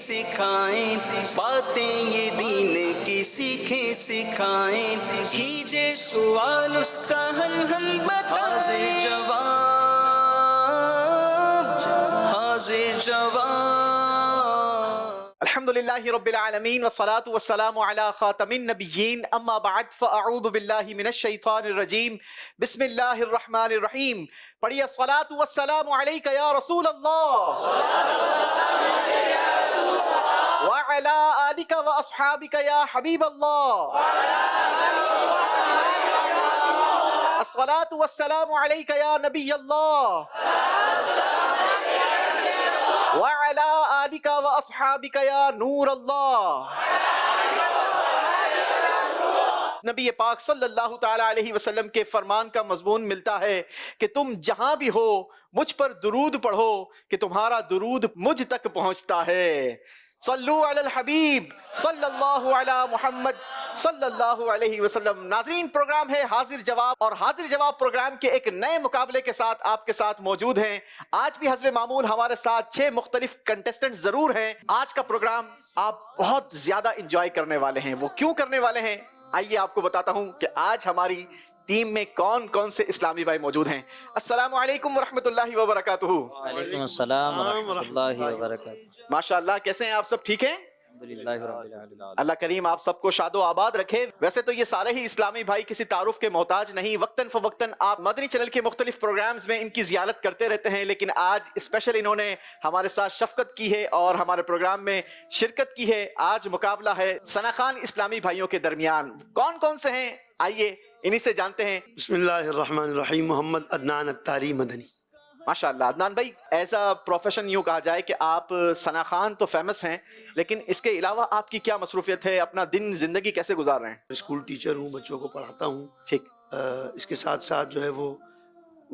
سکھائیں باتیں یہ دین کی سیکھیں سکھائیں کیجے سوال اس کا حل ہم بتائیں حاضر جواب الحمدللہ رب العالمین والصلاة والسلام علی خاتم النبیین اما بعد فاعوذ باللہ من الشیطان الرجیم بسم اللہ الرحمن الرحیم پڑھیے الصلاة والسلام علیک یا رسول اللہ وعلی آلک واصحابک یا حبیب اللہ الصلاة والسلام علیک یا نبی اللہ وعلی آلک واصحابک یا نور اللہ۔ نبی پاک صلی اللہ تعالی علیہ وسلم کے فرمان کا مضمون ملتا ہے کہ تم جہاں بھی ہو مجھ پر درود پڑھو کہ تمہارا درود مجھ تک پہنچتا ہے۔ صلو علی الحبیب صلی اللہ علی محمد صلی اللہ علیہ وسلم۔ ناظرین، پروگرام ہے حاضر جواب، اور حاضر جواب پروگرام کے ایک نئے مقابلے کے ساتھ آپ کے ساتھ موجود ہیں۔ آج بھی حسب معمول ہمارے ساتھ 6 مختلف کنٹیسٹنٹ ضرور ہیں۔ آج کا پروگرام آپ بہت زیادہ انجوائے کرنے والے ہیں۔ وہ کیوں کرنے والے ہیں؟ آئیے آپ کو بتاتا ہوں کہ آج ہماری ٹیم میں کون کون سے اسلامی بھائی موجود ہیں۔ السلام علیکم ورحمۃ اللہ وبرکاتہ۔ وعلیکم السلام ورحمۃ اللہ وبرکاتہ۔ ماشاءاللہ، کیسے ہیں آپ سب؟ ٹھیک ہیں؟ الحمدللہ رب العالمین۔ اللہ کریم آپ سب کو شاد و آباد رکھے۔ ویسے تو یہ سارے ہی اسلامی بھائی کسی تعارف کے محتاج نہیں، وقتاً فوقتاً آپ مدنی چینل کے مختلف پروگرامز میں ان کی زیارت کرتے رہتے ہیں، لیکن آج اسپیشل انہوں نے ہمارے ساتھ شفقت کی ہے اور ہمارے پروگرام میں شرکت کی ہے۔ آج مقابلہ ہے ثنا خان اسلامی بھائیوں کے درمیان۔ کون کون سے ہیں؟ آئیے انہی سے جانتے ہیں۔ بسم اللہ الرحمن الرحیم۔ محمد عدنان الطاری مدنی۔ ماشاءاللہ عدنان بھائی، ایز اے پروفیشن یوں کہا جائے کہ آپ ثنا خان تو فیمس ہیں، لیکن اس کے علاوہ آپ کی کیا مصروفیت ہے؟ اپنا دن زندگی کیسے گزار رہے ہیں؟ اسکول ٹیچر ہوں، بچوں کو پڑھاتا ہوں۔ ٹھیک۔ اس کے ساتھ ساتھ جو ہے وہ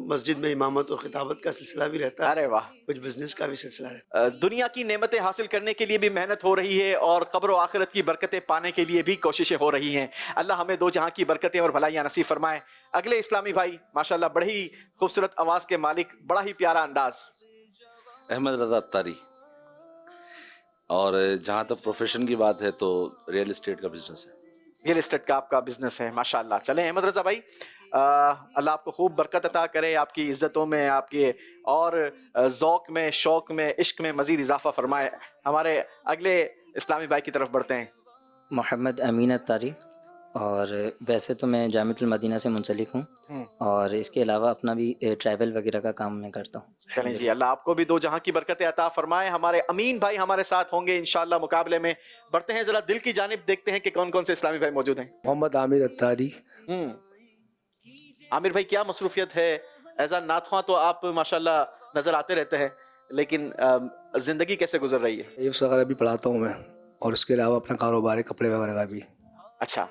مسجد میں امامت اور خطابت کا سلسلہ بھی رہتا ہے۔ ارے واہ۔ کچھ بزنس کا بھی سلسلہ رہتا ہے۔ دنیا کی نعمتیں حاصل کرنے کے لیے بھی محنت ہو رہی ہے اور قبر و آخرت کی برکتیں پانے کے لیے بھی کوششیں ہو رہی ہیں۔ اللہ ہمیں دو جہاں کی برکتیں اور بھلائیاں نصیب فرمائے۔ اگلے اسلامی بھائی ماشاءاللہ بڑی ہی خوبصورت آواز کے مالک، بڑا ہی پیارا انداز۔ احمد رضا اتاری۔ اور جہاں تک پروفیشن کی بات ہے تو ریئل اسٹیٹ کا بزنس ہے۔ ریئل اسٹیٹ کا آپ کا بزنس ہے، ماشاءاللہ۔ چلیں احمد رضا بھائی، اللہ آپ کو خوب برکت عطا کرے، آپ کی عزتوں میں، آپ کے اور ذوق میں، شوق میں، عشق میں مزید اضافہ فرمائے۔ ہمارے اگلے اسلامی بھائی کی طرف بڑھتے ہیں۔ محمد امین اتاری، اور ویسے تو میں جامعۃ المدینہ سے منسلک ہوں، اور اس کے علاوہ اپنا بھی ٹریول وغیرہ کا کام میں کرتا ہوں۔ چلیں جی، اللہ آپ کو بھی دو جہاں کی برکتیں عطا فرمائے۔ ہمارے امین بھائی ہمارے ساتھ ہوں گے انشاءاللہ مقابلے میں۔ بڑھتے ہیں ذرا دل کی جانب، دیکھتے ہیں کہ کون کون سے اسلامی بھائی موجود ہیں۔ محمد عامر اتاری۔ عامر بھائی، کیا مصروفیت ہے؟ ایز اے نعت خواں تو آپ ماشاءاللہ نظر آتے رہتے ہیں، لیکن زندگی کیسے گزر رہی ہے؟ حفظ وغیرہ بھی پڑھاتا ہوں میں، اور اس کے علاوہ اپنا کاروبار ہے کپڑے وغیرہ کا بھی۔ اچھا،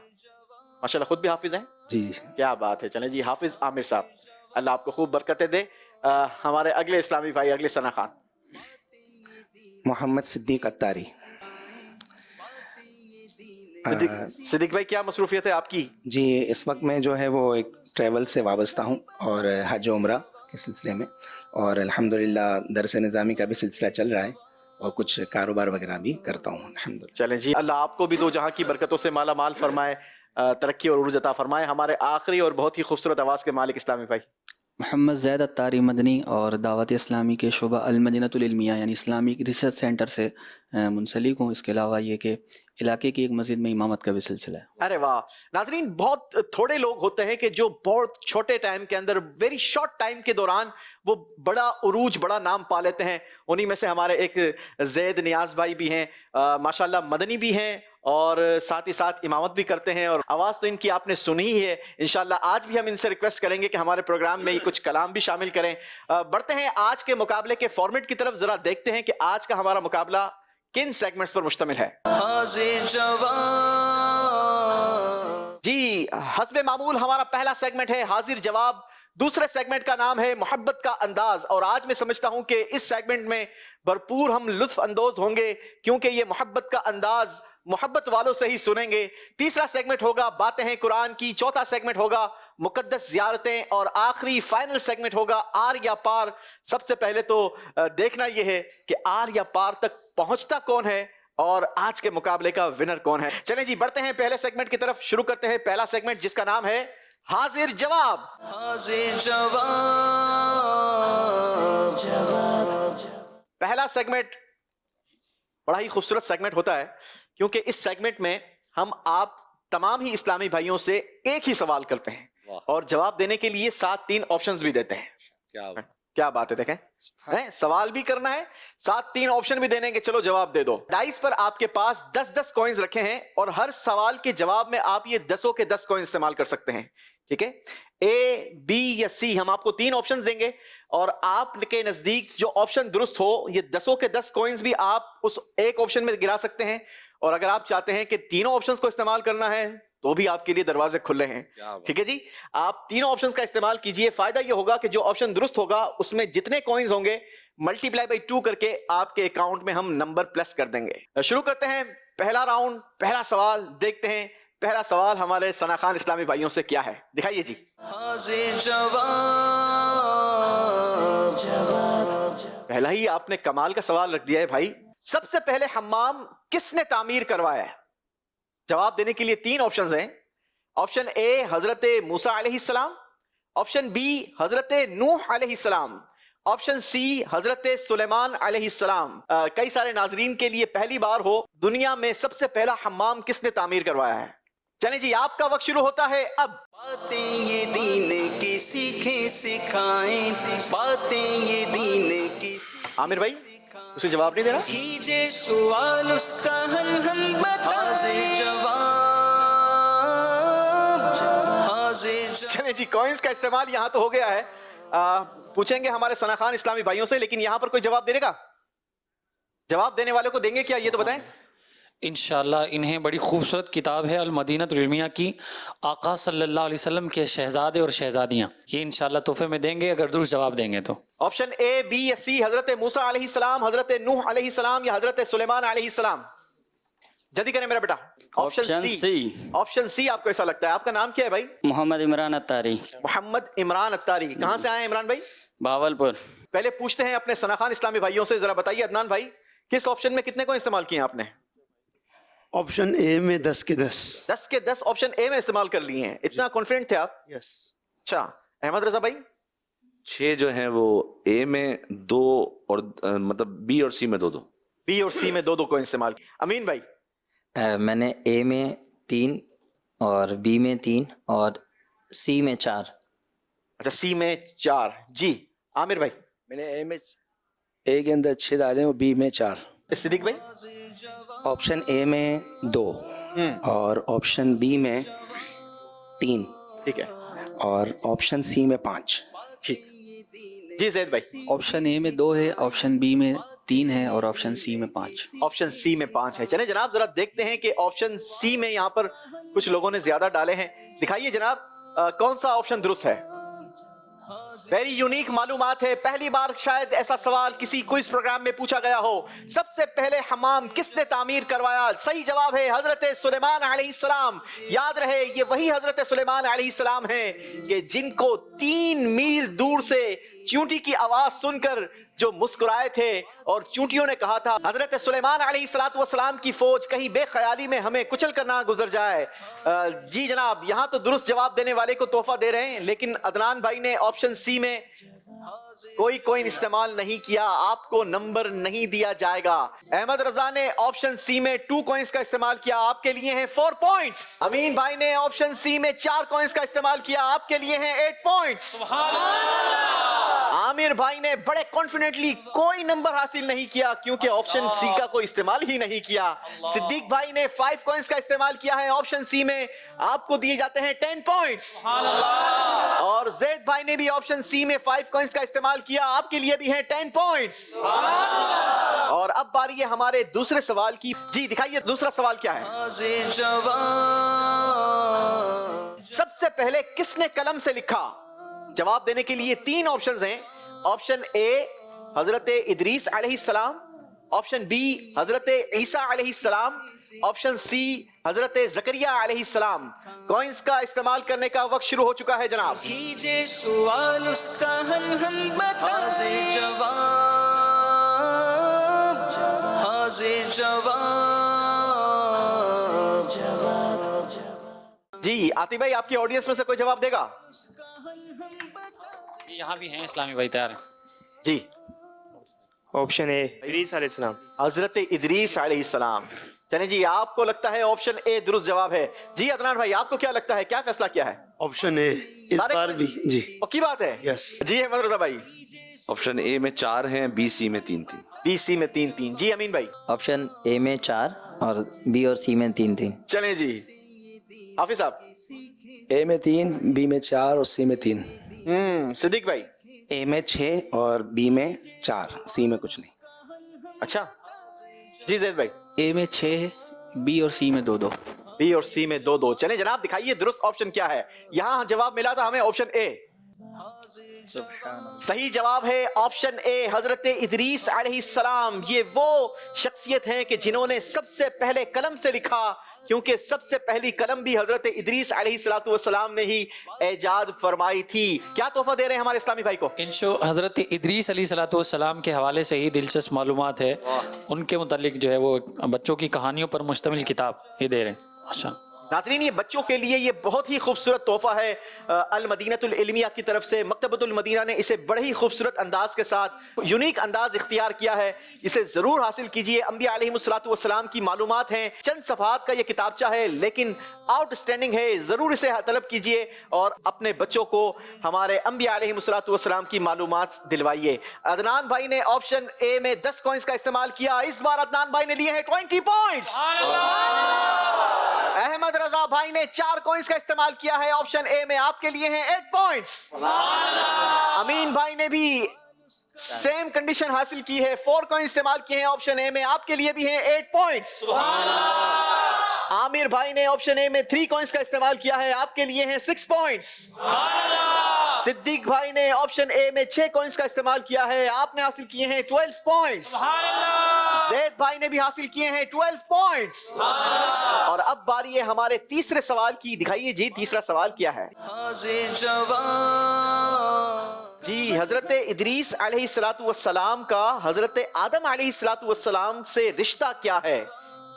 ماشاءاللہ خود بھی حافظ ہیں؟ جی۔ کیا بات ہے۔ چلیں جی، حافظ عامر صاحب، اللہ آپ کو خوب برکتیں دے۔ ہمارے اگلے اسلامی بھائی، اگلے ثنا خان۔ محمد صدیق اتاری۔ صدیق بھائی، کیا مصروفیت ہے آپ کی؟ جی، اس وقت میں جو ہے وہ ایک ٹریول سے وابستہ ہوں، اور حج و عمرہ کے سلسلے میں، اور الحمدللہ درس نظامی کا بھی سلسلہ چل رہا ہے، اور کچھ کاروبار وغیرہ بھی کرتا ہوں الحمدللہ۔ چلیں جی، اللہ آپ کو بھی دو جہاں کی برکتوں سے مالا مال فرمائے، ترقی اور عروج عطا فرمائے۔ ہمارے آخری اور بہت ہی خوبصورت آواز کے مالک اسلامی بھائی۔ محمد زید اتاری مدنی، اور دعوت اسلامی کے شعبہ المدینۃ العلمیہ یعنی اسلامک ریسرچ سینٹر سے منسلک ہوں۔ اس کے علاوہ یہ کہ علاقے کی ایک مسجد میں امامت کا بھی سلسلہ ہے۔ ارے واہ۔ ناظرین، بہت تھوڑے لوگ ہوتے ہیں کہ جو بہت چھوٹے ٹائم کے اندر، ویری شارٹ ٹائم کے دوران وہ بڑا عروج، بڑا نام پا لیتے ہیں۔ انہی میں سے ہمارے ایک زید نیاز بھائی بھی ہیں، ماشاءاللہ مدنی بھی ہیں، اور ساتھ ہی ساتھ امامت بھی کرتے ہیں، اور آواز تو ان کی آپ نے سنی ہی ہے۔ انشاءاللہ آج بھی ہم ان سے ریکویسٹ کریں گے کہ ہمارے پروگرام میں کچھ کلام بھی شامل کریں۔ بڑھتے ہیں آج کے مقابلے کے فارمیٹ کی طرف، ذرا دیکھتے ہیں کہ آج کا ہمارا مقابلہ کن سیگمنٹس پر مشتمل ہے۔ حاضر جواب۔ جی، حسب معمول ہمارا پہلا سیگمنٹ ہے حاضر جواب۔ دوسرے سیگمنٹ کا نام ہے محبت کا انداز، اور آج میں سمجھتا ہوں کہ اس سیگمنٹ میں بھرپور ہم لطف اندوز ہوں گے، کیونکہ یہ محبت کا انداز محبت والوں سے ہی سنیں گے۔ تیسرا سیگمنٹ ہوگا باتیں ہیں قرآن کی، چوتھا سیگمنٹ ہوگا मुकद्दस ज़ियारतें, और आखिरी फाइनल सेगमेंट होगा आर या पार। सबसे पहले तो देखना यह है कि आर या पार तक पहुंचता कौन है और आज के मुकाबले का विनर कौन है। चलें जी, बढ़ते हैं पहले सेगमेंट की तरफ। शुरू करते हैं पहला सेगमेंट जिसका नाम है हाजिर जवाब। हाजिर जवाब। पहला सेगमेंट बड़ा ही खूबसूरत सेगमेंट होता है, क्योंकि इस सेगमेंट में हम आप तमाम ही इस्लामी भाइयों से एक ही सवाल करते हैं और जवाब देने के लिए 7 ऑप्शंस भी देते हैं। क्या बात है, देखें हैं? सवाल भी करना है, 7 ऑप्शन भी देने के, चलो जवाब दे दो। डाइस पर आपके पास 10 कॉइन्स रखे हैं और हर सवाल के जवाब में आप ये 10 के 10 कॉइन इस्तेमाल कर सकते हैं। ठीक है, ए, बी या सी, हम आपको 3 ऑप्शन देंगे और आपके नजदीक जो ऑप्शन दुरुस्त हो, ये 10 के 10 कॉइन्स भी आप उस एक ऑप्शन में गिरा सकते हैं। और अगर आप चाहते हैं कि तीनों ऑप्शंस को इस्तेमाल करना है तो भी आपके लिए दरवाजे खुले हैं। ठीक है जी, आप तीनों ऑप्शंस का इस्तेमाल कीजिए। फायदा ये होगा कि जो ऑप्शन दुरुस्त होगा उसमें जितने कॉइन्स होंगे मल्टीप्लाई बाई 2 करके आपके अकाउंट में हम नंबर प्लस कर देंगे। शुरू करते हैं पहला राउंड, पहला सवाल। देखते हैं पहला सवाल हमारे सना खान इस्लामी भाइयों से क्या है, दिखाइए जी। हाजिर जवाब। पहला ही आपने कमाल का सवाल रख दिया है भाई। सबसे पहले हम्माम किसने तामीर करवाया है? जवाब देने के लिए 3 ऑप्शंस हैं। ऑप्शन ए हजरत मूसा अलैहिस्सलाम, ऑप्शन बी हजरत नूह अलैहिस्सलाम, ऑप्शन सी हजरत सुलेमान अलैहिस्सलाम। कई सारे नाजरीन के लिए पहली बार हो, दुनिया में सबसे पहला हम्माम किसने तामीर करवाया है? चलें जी, आपका वक्त शुरू होता है अब। बातें ये दीन की सीखें सिखाएं, बातें ये दीन की आमिर भाई उसे जवाब नहीं देना। कीजिए सवाल उसका हल हम बताएं। चलें जी, कॉइन्स का इस्तेमाल यहां तो हो गया है। पूछेंगे हमारे सना खान इस्लामी भाइयों से, लेकिन यहां पर कोई जवाब देगा? जवाब देने वाले को देंगे क्या, ये तो बताएं। इंशाअल्लाह इन्हें बड़ी खूबसूरत किताब है अल मदीनतुल इल्मिया की, आका सल्लल्लाहु अलैहि वसल्लम के शहजादे और शहजादियाँ, ये इंशाअल्लाह तोहफे में देंगे अगर दुरुस्त जवाब देंगे तो। ऑप्शन ए, बी या सी, हजरत मूसा अलैहिस्सलाम, हजरत नूह अलैहिस्सलाम या हजरत सुलेमान अलैहिस्सलाम। जल्दी करें मेरा बेटा। Option C. ऑप्शन सी आपको ऐसा लगता है? आपका नाम क्या है भाई? मोहम्मद इमरान अत्तारी। मोहम्मद इमरान अत्तारी, कहाँ से आए इमरान भाई? भावलपुर। पहले पूछते हैं अपने सना खान इस्लामी भाइयों से, जरा बताइए अदनान भाई, किस ऑप्शन में कितने को इस्तेमाल किए आपने? ऑप्शन ए में 10 के 10। 10 के 10 ऑप्शन ए में इस्तेमाल कर लिए हैं। इतना कॉन्फिडेंट थे आप? यस। अच्छा, अहमद रजा भाई? 6 जो हैं वो ए में 2 और मतलब बी और सी में 2-2। बी और सी में 2-2 को इस्तेमाल। अमीन भाई? मैंने ए में 3 और बी में 3 और सी में 4। अच्छा, सी में 4। जी आमिर भाई? मैंने ए के अंदर 6 डाले और बी में 4। सिद्दीक भाई? ऑप्शन ए में 2 और ऑप्शन बी में 3। ठीक है। और ऑप्शन सी में 5। ठीक जी। ज़ैद भाई? ऑप्शन ए में 2 है, ऑप्शन बी में 3 है और ऑप्शन सी में 5। ऑप्शन सी में 5 है। चले जनाब, जरा देखते हैं कि ऑप्शन सी में यहाँ पर कुछ लोगों ने ज्यादा डाले हैं। दिखाइए जनाब कौन सा ऑप्शन दुरुस्त है। वेरी यूनिक मालूमात है, पहली बार शायद ऐसा सवाल किसी क्विज प्रोग्राम में पूछा गया हो। सबसे पहले हमाम किसने तामीर करवाया? सही जवाब है हजरत सुलेमान अलैहिस्सलाम। याद रहे ये वही हजरत सुलेमान अलैहिस्सलाम हैं कि जिनको 3 मील दूर से चींटी की आवाज सुनकर जो मुस्कुराए थे और चींटियों ने कहा था हजरत सुलेमान अलैहिस्सलाम की फौज कहीं बेख्याली में हमें कुचल कर ना गुजर जाए। जी जनाब, यहाँ तो दुरुस्त जवाब देने वाले को तोहफा दे रहे हैं, लेकिन अदनान भाई ने ऑप्शन सी में कोई कॉइन इस्तेमाल नहीं किया, आपको नंबर नहीं दिया जाएगा। अहमद रजा ने ऑप्शन सी में 2 कॉइन्स का इस्तेमाल किया, आपके लिए हैं 4 पॉइंट्स। अमीन भाई ने ऑप्शन सी में 4 कॉइन्स का इस्तेमाल किया, आपके लिए हैं 8 पॉइंट्स। आमिर भाई ने बड़े कॉन्फिडेंटली कोई नंबर हासिल नहीं किया क्योंकि ऑप्शन सी का कोई इस्तेमाल ही नहीं किया। सिद्दीक भाई ने 5 कॉइन्स का इस्तेमाल किया है ऑप्शन सी में, आपको दिए जाते हैं 10 पॉइंट्स। और ज़ैद भाई ने भी ऑप्शन सी में 5 कॉइन्स का इस्तेमाल किया, आपके लिए भी हैं 10 पॉइंट्स। और अब बारी है हमारे दूसरे सवाल की। जी दिखाइए दूसरा सवाल क्या है। सबसे पहले किसने कलम से लिखा? जवाब देने के लिए 3 ऑप्शंस हैं। ऑप्शन ए हजरत इदरीस अलैहिस्सलाम, ऑप्शन बी हजरत ईसा अलैहिस्सलाम, ऑप्शन सी हजरत जकरिया अलैहिस्सलाम। कॉइन्स का इस्तेमाल करने का वक्त शुरू हो चुका है जनाब। कीजिए सवाल उसका हल हम हाजिर जवाब। जी आतिफ भाई, आपकी ऑडियंस में से कोई जवाब देगा? यहाँ भी हैं इस्लामी भाई, तैयार हैं। जी ऑप्शन ए इदरीस अलैहिस्सलाम। हजरत इदरीस अलैहिस्सलाम। चलिए जी, आपको लगता है ऑप्शन ए दुरुस्त जवाब है। जी अदनान भाई, आपको क्या लगता है, क्या फैसला किया है? ऑप्शन ए इस बार भी जी पक्की बात है? यस। जी अहमद रजा भाई? ऑप्शन ए में 4 हैं, बी सी में 3-3। बी सी में 3-3। जी अमीन भाई? ऑप्शन ए में 4 और बी और सी में 3-3। चलें जी हाफिज साहब? ए में 3, बी में 4 और सी में 3। सिद्दीक भाई? ए में 6 और बी में 4, सी में कुछ नहीं। अच्छा जी जैद भाई? ए में 6, बी और सी में 2-2। बी और सी में 2-2। चलें जनाब, दिखाइए दुरुस्त ऑप्शन क्या है। यहाँ जवाब मिला था हमें ऑप्शन ए। सही जवाब है ऑप्शन ए हजरत इदरीस अलैहिस्सलाम। ये वो शख्सियत हैं कि जिन्होंने सबसे पहले कलम से लिखा, क्योंकि सबसे पहली कलम भी हजरत इदरीस अलैहिस्सलाम ने ही ऐजाद फरमाई थी। क्या तोहफा दे रहे हैं हमारे इस्लामी भाई को? इंशो हज़रत इदरीस अलैहिस्सलाम के हवाले से ही दिलचस्प मालूमात है, उनके मुतालिक जो है वो बच्चों की कहानियों पर मुश्तमिल किताब ये दे रहे हैं। अच्छा नाज़रीन, ये बच्चों के लिए ये बहुत ही खूबसूरत तोहफा है अल मदीनतुल इल्मिया की तरफ से। मकतबतुल मदीना ने इसे बड़े ही खूबसूरत अंदाज के साथ यूनिक अंदाज इख्तियार किया है। इसे ज़रूर हासिल कीजिए। अंबिया अलैहिमुस्सलातु वस्सलाम की मालूमात हैं। चंद सफ़हात का ये किताबचा है लेकिन आउटस्टैंडिंग है। ज़रूर इसे तलब कीजिए और अपने बच्चों को हमारे अंबिया अलैहिमुस्सलातु वस्सलाम की मालूमात दिलवाइए। अदनान भाई ने ऑप्शन ए में 10 कॉइन्स का इस्तेमाल किया। इस बार अदनान भाई ने लिए हैं 20 पॉइंट्स। अहमद रजा भाई ने 4 कॉइन्स का इस्तेमाल किया है। ऑप्शन ए में आपके लिए हैं 8 पॉइंट्स। अमीन भाई ने भी सेम कंडीशन हासिल की है, 4 कॉइन इस्तेमाल किए हैं। ऑप्शन ए में आपके लिए भी हैं 8 पॉइंट्स। आमिर भाई ने ऑप्शन ए में 3 कॉइन्स का इस्तेमाल किया है, आपके लिए हैं 6 पॉइंट्स। सिद्दीक भाई ने ऑप्शन ए में 6 कॉइन्स का इस्तेमाल किया है, आपने हासिल किए हैं 12 पॉइंट्स। जैद भाई ने भी हासिल किए हैं 12 पॉइंट्स। और अब बारी है हमारे तीसरे सवाल की। दिखाइए जी तीसरा सवाल क्या है। हाजिर जवाब। जी हजरत इदरीस अलैहिस्सलातु वस्सलाम का हजरत आदम अलैहिस्सलातु वस्सलाम से रिश्ता क्या है?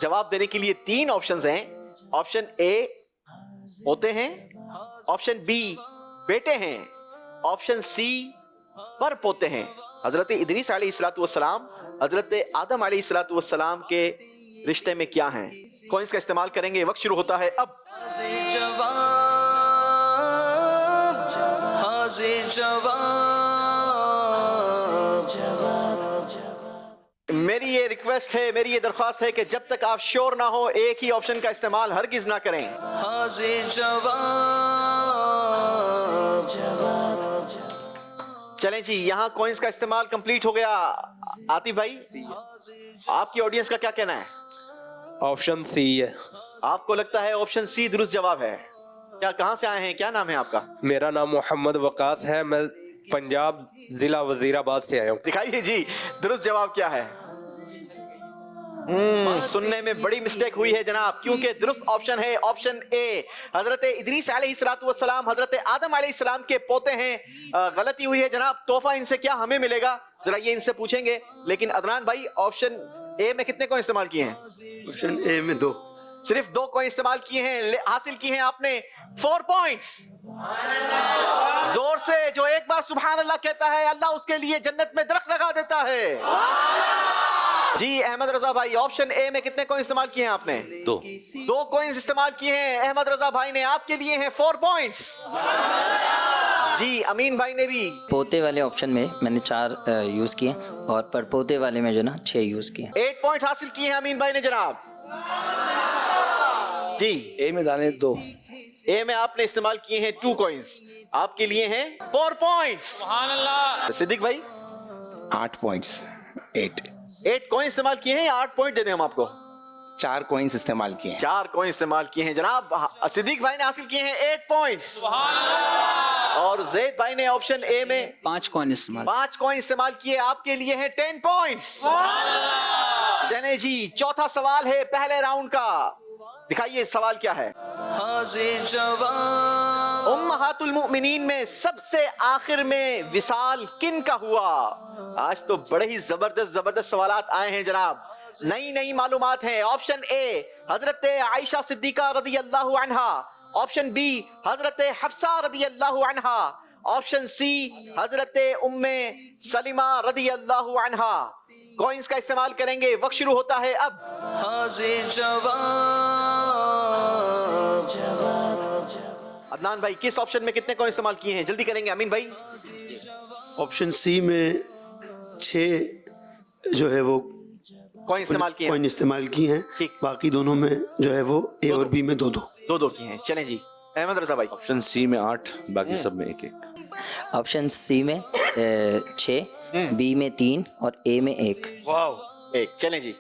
जवाब देने के लिए 3 ऑप्शंस हैं। ऑप्शन ए पोते हैं, ऑप्शन बी बेटे हैं, ऑप्शन सी पर पोते हैं। हजरत इदरीस अलैहिस्सलातु वस्सलाम हजरत आदम अलैहिस्सलातु वस्सलाम के रिश्ते में क्या हैं? कॉइन्स का इस्तेमाल करेंगे। वक्त शुरू होता है अब। हाजिर जवाब। मेरी ये रिक्वेस्ट है, मेरी ये दरख्वास्त है कि जब तक आप श्योर ना हो एक ही ऑप्शन का इस्तेमाल हरगिज ना करें। हाजिर जवाब। चलें जी, यहाँ कॉइन्स का इस्तेमाल कंप्लीट हो गया। आतिफ भाई, आपकी ऑडियंस का क्या कहना है? ऑप्शन सी है। आपको लगता है ऑप्शन सी दुरुस्त जवाब है? क्या, कहाँ से आए हैं, क्या नाम है आपका? मेरा नाम मोहम्मद वकास है, मैं पंजाब जिला वजीराबाद से आया हूँ। दिखाइए जी दुरुस्त जवाब क्या है। सुनने में बड़ी मिस्टेक हुई है जनाब, क्योंकि दुरुस्त ऑप्शन है ऑप्शन ए। हजरत इदरीस अलैहिस्सलातु वस्सलाम हजरत आदम अलैहिस्सलाम के पोते हैं। गलती हुई है जनाब। तोहफा इनसे क्या हमें मिलेगा, जरा ये इनसे पूछेंगे। लेकिन अदनान भाई, ऑप्शन ए में कितने कॉइन इस्तेमाल किए हैं? ऑप्शन ए में 2, सिर्फ 2 कॉइन इस्तेमाल किए हैं। हासिल किए हैं आपने 4 पॉइंट्स। जोर से जो एक बार सुभान अल्लाह कहता है, अल्लाह उसके लिए जन्नत में दरख्त लगा देता है। जी अहमद रजा भाई, ऑप्शन ए में कितने कॉइन इस्तेमाल किए हैं आपने? 2 कॉइन्स इस्तेमाल किए हैं। अहमद रजा भाई ने आपके लिए हैं 4 पॉइंट्स। जी अमीन भाई ने भी पोते वाले ऑप्शन में मैंने 4 यूज़ किए और परपोते वाले में जो ना 6 यूज़ किए। 8 पॉइंट हासिल किए हैं अमीन भाई ने जनाब। जी ए में दाने 2, ए में आपने इस्तेमाल किए हैं 2 कॉइन्स, आपके लिए हैं 4 पॉइंट्स। सुभान अल्लाह। सिद्दीक भाई 8 पॉइंट्स। 8 कॉइन इस्तेमाल किए हैं या 8 पॉइंट दे दें हम आपको? 4 कॉइन्स इस्तेमाल किए हैं। 4 कॉइन इस्तेमाल किए हैं जनाब। सिद्दीक भाई ने हासिल किए हैं 8 पॉइंट्स। और जैद भाई ने ऑप्शन ए में 5 कॉइन इस्तेमाल। 5 कॉइन इस्तेमाल किए, आपके लिए हैं 10 पॉइंट्स। चलें जी, चौथा सवाल है पहले राउंड का। दिखाइए सवाल क्या है। हाजिर जवाब उम्महातुल मुमिनीन में सबसे आखिर में विसाल किन का हुआ? आज तो बड़े ही जबरदस्त सवालात आए हैं जनाब, नई मालूमात हैं। Option A Hazrat Ayesha Siddiqa रदी अल्लाह अन्हा, ऑप्शन बी हजरत हफ्सा रदी अल्लाह अन्हा, ऑप्शन सी हजरत उम्मे सलीमा रदी अल्लाह अन्हा। कॉइंस का इस्तेमाल करेंगे, वक्त शुरू होता है अब। हाजिर जवाब अदनान भाई, किस ऑप्शन में कितने कॉइन इस्तेमाल किए हैं? जल्दी करेंगे। अमीन भाई, ऑप्शन सी में 6 जो है वो कॉइन इस्तेमाल किए हैं। कॉइन इस्तेमाल की हैं, ठीक। बाकी दोनों में जो है वो ए और बी में 2-2 दो किए हैं। चलें जी, अहमद रजा भाई। ऑप्शन सी में 8, बाकी सब में 1-1। ऑप्शन सी में 6, बी में 3 और ए में 1। वाह, एक। चलें जी,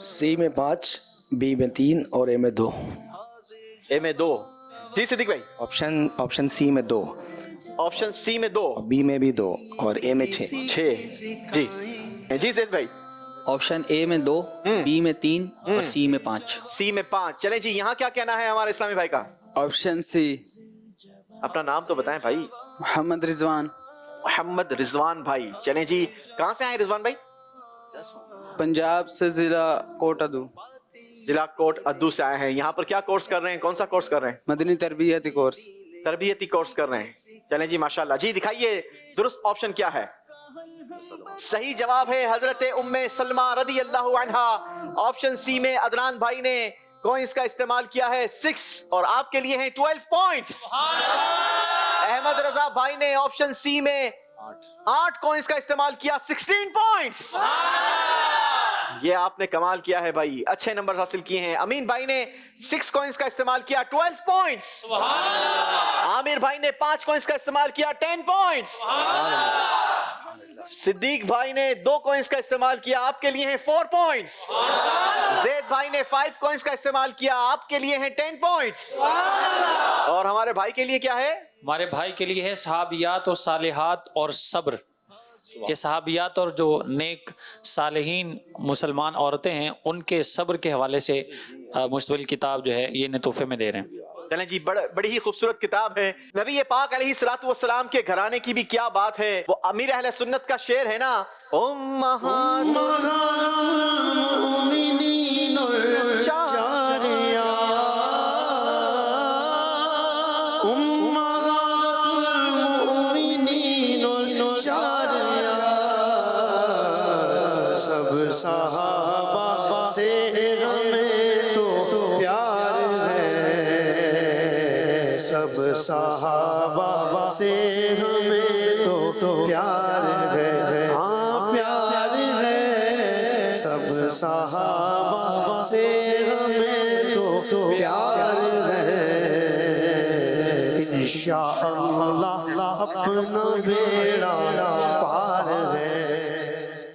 सी में 5, बी में 3 और ए में 2। ए में 2। जी सिद्दीक भाई। ऑप्शन सी में 2, ऑप्शन सी में 2, बी में भी 2 और ए में 6। 6। जी सैयद भाई। ऑप्शन ए में 2, बी में 3 और सी में 5। सी में 5। चलें जी, यहाँ क्या कहना है हमारे इस्लामी भाई का? ऑप्शन सी अपना नाम तो बताएं भाई। मोहम्मद रिजवान, मोहम्मद रिजवान भाई। चलें जी, कहाँ से आए रिजवान भाई? पंजाब से जिला कोटादू, जिला कोट अद्दू से आए हैं। यहाँ पर क्या कोर्स कर रहे हैं? कौन सा कोर्स कर रहे हैं? मदनी तरबियती कोर्स। तरबियती कोर्स कर रहे हैं। चलें जी, माशाल्लाह। जी दिखाइए दुरुस्त ऑप्शन क्या है। सही जवाब है हजरत उम्मे सलमा रदी अल्लाह अन्हा। ऑप्शन सी में अदनान भाई ने कॉइंस का इस्तेमाल किया है 6 और आपके लिए हैं 12 पॉइंट्स। अहमद रजा भाई ने ऑप्शन सी में 8 कॉइंस का इस्तेमाल किया, 16 पॉइंट्स। ये आपने कमाल किया है भाई, अच्छे नंबर हासिल किए हैं। अमीन भाई ने 6 कॉइंस का इस्तेमाल किया, 12 पॉइंट्स। आमिर भाई ने 5 कॉइंस का इस्तेमाल किया, 10 पॉइंट्स। सिद्दीक भाई ने 2 कॉइंस का इस्तेमाल किया, आपके लिए हैं 4 पॉइंट्स। ज़ैद भाई ने 5 कॉइंस का इस्तेमाल किया, आपके लिए हैं 10 पॉइंट्स। और हमारे भाई के लिए क्या है? हमारे भाई के लिए है सहाबियात और सालिहात और सब्र। ये सहाबियात और जो नेक सालिहीन मुसलमान औरतें हैं, उनके सब्र के हवाले से मुश्तमिल किताब जो है ये इन्हें तोहफे में दे रहे हैं। चलें जी, बड़ी ही खूबसूरत किताब है। नबी पाक अलैहिस्सलातु वस्सलाम के घराने की भी क्या बात है। वो अमीर अहले सुन्नत का शेर है ना, सब सहाबा से हमें तो प्यार है, सब सहाबा से हमें तो प्यार है, हाँ प्यार है। सब सहाबा से हमें तो प्यार है। इंशाअल्लाह अपना बेड़ा पार है।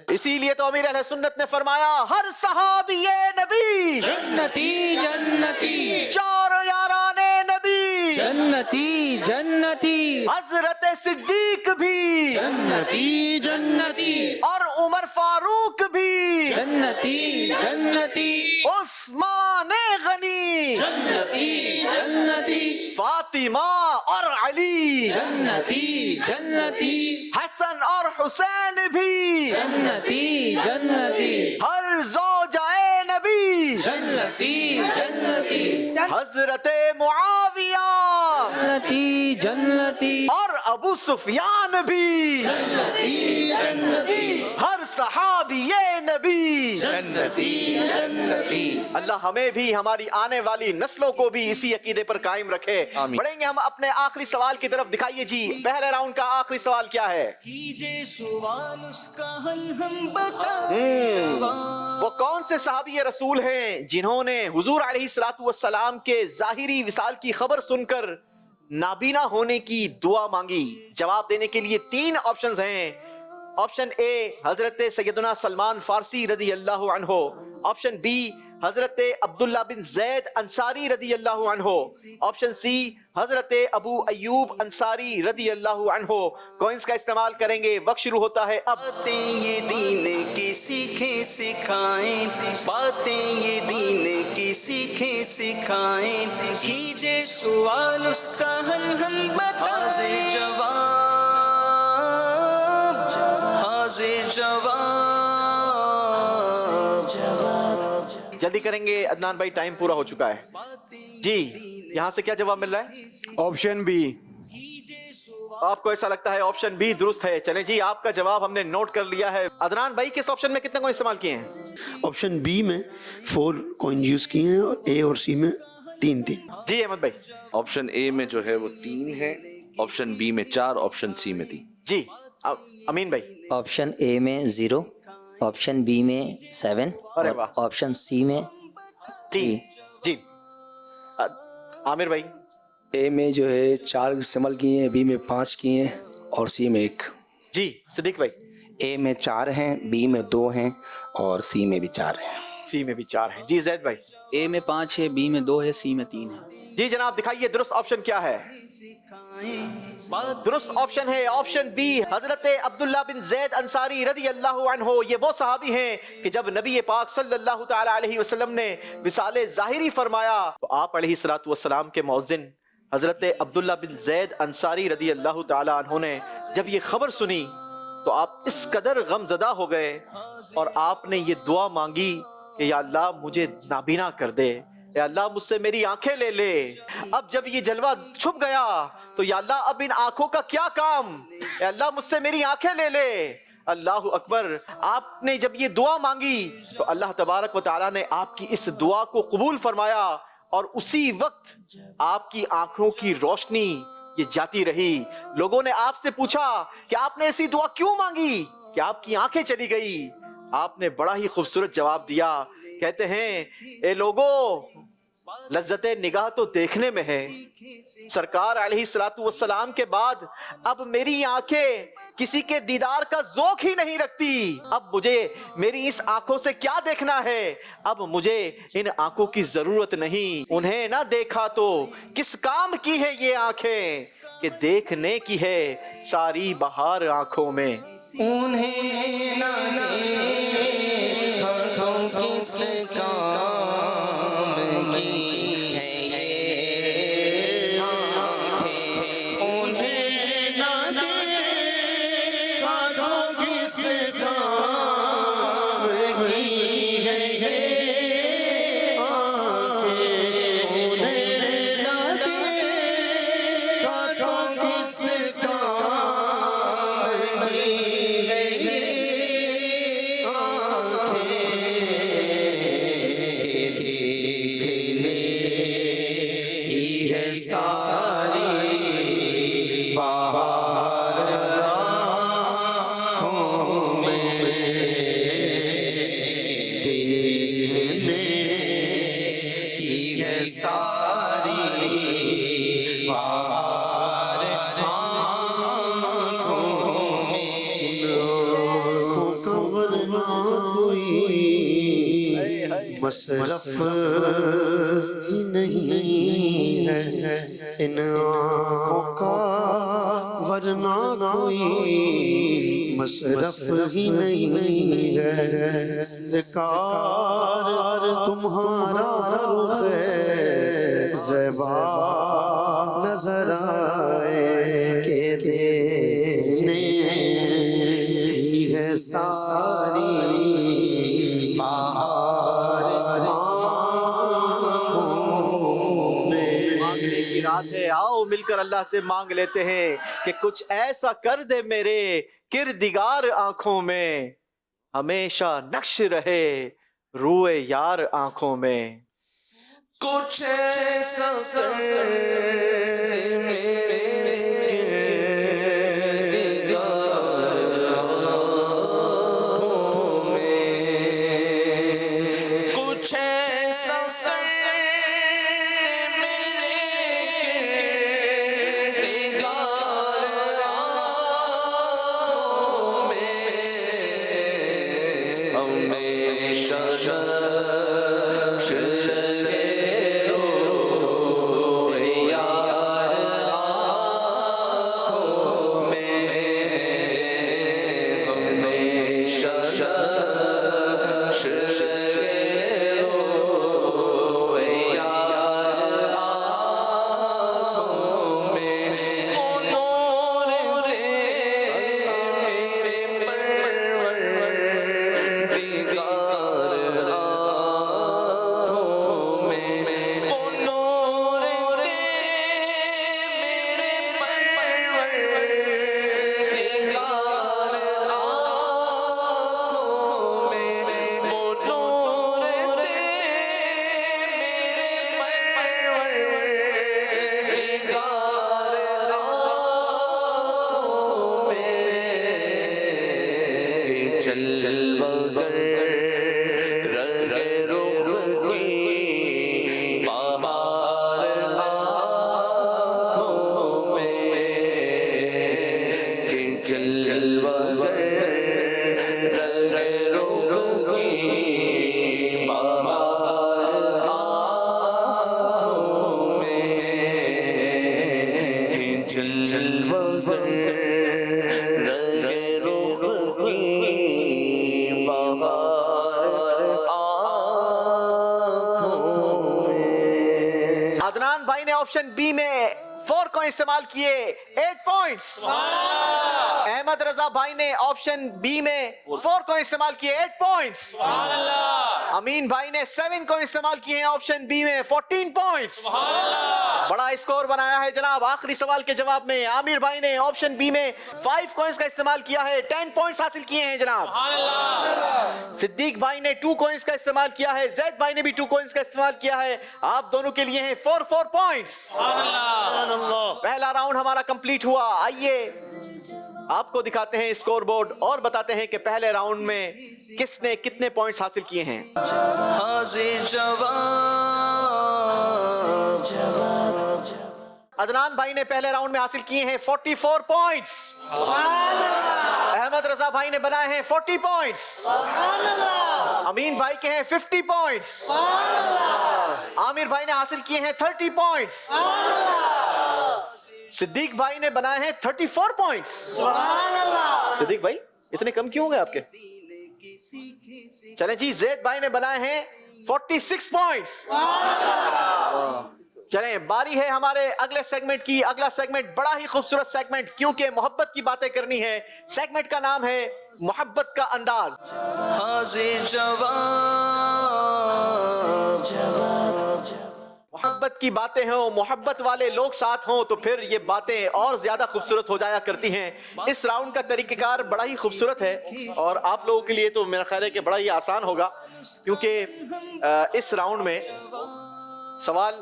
इसीलिए तो अमीर अहले सुन्नत ने फरमाया, हर सहाबी ये नबी जन्नती जन्नती, चारों याराने नबी जन्नती जन्नती, हजरत सिद्दीक भी जन्नती जन्नती, और उमर फारूक भी जन्नती जन्नती, उस्मान गनी जन्नती जन्नती, फातिमा और अली जन्नती जन्नती, हसन और हुसैन भी जन्नती जन्नती, हर ज़ौजाए नबी जन्नती जन्नती, हजरत मुआविया जन्नती जन्नती, और अबू सुफियान भी जन्नती जन्नती, हर सहाबी ये नबी जन्नती जन्नती। अल्लाह हमें भी हमारी आने वाली नस्लों को भी इसी अकीदे पर कायम रखे। बढ़ेंगे हम अपने आखिरी सवाल की तरफ। दिखाइए जी, पहले राउंड का आखिरी सवाल क्या है? कीजिए सवाल उसका हल हम बता। वो कौन से सहाबी रसूल हैं जिन्होंने हुजूर अलैहिस्सलातु वस्सलाम के ज़ाहिरी विसाल की खबर सुनकर नाबीना होने की दुआ मांगी? जवाब देने के लिए 3 ऑप्शंस हैं। ऑप्शन ए हजरत सैयदना सलमान फारसी रदी अल्लाह अन्हो, ऑप्शन बी हजरत अब्दुल्ला बिन जैद अंसारी रदी अल्लाह अन्हो, ऑप्शन सी हजरत अबू अयूब अंसारी रदी अल्लाह अन्हो। कॉइंस का इस्तेमाल करेंगे, वक्त शुरू होता है अब। ये दीन की सीखें सिखाएं बातें ये दीन की सीखें सिखाएं कीजिए सवाल उसका हल हम बताएं हाजिर जवाब जल्दी करेंगे अदनान भाई, टाइम पूरा हो चुका है जी। यहाँ से क्या जवाब मिल रहा है? Option B. आपको ऐसा लगता है ऑप्शन बी दुरुस्त है? चलें जी, आपका जवाब हमने नोट कर लिया है। अदनान भाई, किस ऑप्शन में कितने को इस्तेमाल किए हैं? ऑप्शन बी में 4 कॉइन यूज किए हैं और ए और सी में 3 जी अहमद भाई। ऑप्शन ए में जो है वो 3 है, ऑप्शन बी में 4, ऑप्शन सी में 3। जी अमीन भाई। ऑप्शन ए में 0, ऑप्शन बी में 7 अरे और वाह। ऑप्शन सी में 3। जी आमिर भाई। ए में जो है 4 इस्तेमाल किए हैं, बी में 5 किए हैं और सी में 1। जी सिद्दीक भाई। ए में 4 हैं, बी में 2 हैं और सी में भी 4 हैं। सी में भी 4 हैं। जी जैद भाई। ए में 5 है, बी में 2 है, सी में 3 है। जी जनाब, दिखाइए दुरुस्त ऑप्शन क्या है? दुरुस्त ऑप्शन है ऑप्शन बी, हजरत अब्दुल्ला बिन ज़ैद अंसारी रदी अल्लाह अन्हो। ये वो सहाबी हैं कि जब नबी पाक सल्लल्लाहु तआला अलैहि वसल्लम ने विसाले ज़ाहिरी फरमाया तो आप अलैहिस्सलातु वस्सलाम के मौज़िन हजरत अब्दुल्ला बिन ज़ैद अंसारी रदी अल्लाह तआला अन्हो ने जब ये खबर सुनी तो आप इस कदर गमज़दा हो गए और आपने ये दुआ मांगी कि या अल्लाह मुझे नाबीना कर दे, या अल्लाह मुझसे मेरी आंखें ले ले। अब जब ये जलवा छुप गया तो या अल्लाह अब इन आंखों का क्या काम, या अल्लाह मुझसे मेरी आंखें ले ले। अल्लाह अकबर। आपने जब ये दुआ मांगी तो अल्लाह तबारक व तआला ने आपकी इस दुआ को कबूल फरमाया और उसी वक्त आपकी आंखों की रोशनी ये जाती रही। लोगों ने आपसे पूछा कि आपने ऐसी दुआ क्यों मांगी कि आपकी आंखें चली गई? आपने बड़ा ही खूबसूरत जवाब दिया। कहते हैं ए लोगो, लज्जते निगाह तो देखने में है, सरकार अलैहिस्सलातु वस्सलाम के बाद अब मेरी आंखें किसी के दीदार का ज़ौक़ ही नहीं रखती। अब मुझे मेरी इस आंखों से क्या देखना है? अब मुझे इन आंखों की जरूरत नहीं। उन्हें ना देखा तो किस काम की है ये आंखें कि देखने की है सारी बहार आंखों में। उन्हें ना देखा तो किस काम की है ये आँखें। उन्हें ना देखा तो किस काम की है ये आँखें। उन्हें ना देखा तो किस काम की है ये सारी बहार आँखों में देखने की है सारी बहार आँखों में। खबर कोई मसरफ ही नहीं है इन आँखों का, वरना कोई मसरफ ही नहीं है। सरकार तुम्हारा रुख ज़ेबा नजर आए के देने की है सारी रात है, आओ मिलकर अल्लाह से मांग लेते हैं कि कुछ ऐसा कर दे मेरे किरदिगार आंखों में, हमेशा नक्श रहे रूए यार आंखों में। कुछ ऐसा कर मेरे किरदिगार आँखों में। कुछ ऐसा कर मेरे किरदिगार आँखों में। हमेशा चले रोए यार आँखों में। हमेशा अदनान भाई ने ऑप्शन बी में 4 को इस्तेमाल किए, 8 पॉइंट्स। अहमद रजा भाई ने ऑप्शन बी में 4 को इस्तेमाल किए, 8 पॉइंट्स। अमीन भाई ने 7 को इस्तेमाल किए हैं ऑप्शन बी में, 14 पॉइंट्स। बड़ा स्कोर बनाया है जनाब। आखिरी सवाल के जवाब में आमिर भाई ने ऑप्शन बी में 5 कॉइंस का इस्तेमाल किया है, 10 पॉइंट्स हासिल किए हैं जनाब। सिद्दीक भाई ने 2 कॉइंस का इस्तेमाल किया है, जैद भाई ने भी 2 कॉइंस का इस्तेमाल किया है। आप दोनों के लिए हैं 4 पॉइंट्स। पहला राउंड हमारा कंप्लीट हुआ। आइए आपको दिखाते हैं स्कोर बोर्ड और बताते हैं कि पहले राउंड में किसने कितने पॉइंट्स हासिल किए हैं। हाजिर अदनान भाई ने पहले राउंड में हासिल किए हैं 44 पॉइंट्स। अहमद रजा भाई ने बनाए हैं 40 पॉइंट्स। अमीन भाई के हैं 50 पॉइंट्स। आमिर भाई ने हासिल किए हैं 30 पॉइंट्स। सिद्दीक भाई ने बनाए हैं 34 पॉइंट्स। सिद्दीक भाई इतने कम क्यों हो गए आपके? चले जी, जैद भाई ने बनाए हैं 46 पॉइंट्स। चलें, बारी है हमारे अगले सेगमेंट की। अगला सेगमेंट बड़ा ही खूबसूरत सेगमेंट, क्योंकि मोहब्बत की बातें करनी है। सेगमेंट का नाम है मोहब्बत का अंदाज। मोहब्बत की बातें हो, मोहब्बत वाले लोग साथ हों तो फिर ये बातें और ज्यादा खूबसूरत हो जाया करती हैं। इस राउंड का तरीक़ेकार बड़ा ही खूबसूरत है और आप लोगों के लिए तो मेरा ख्याल है कि बड़ा ही आसान होगा, क्योंकि इस राउंड में सवाल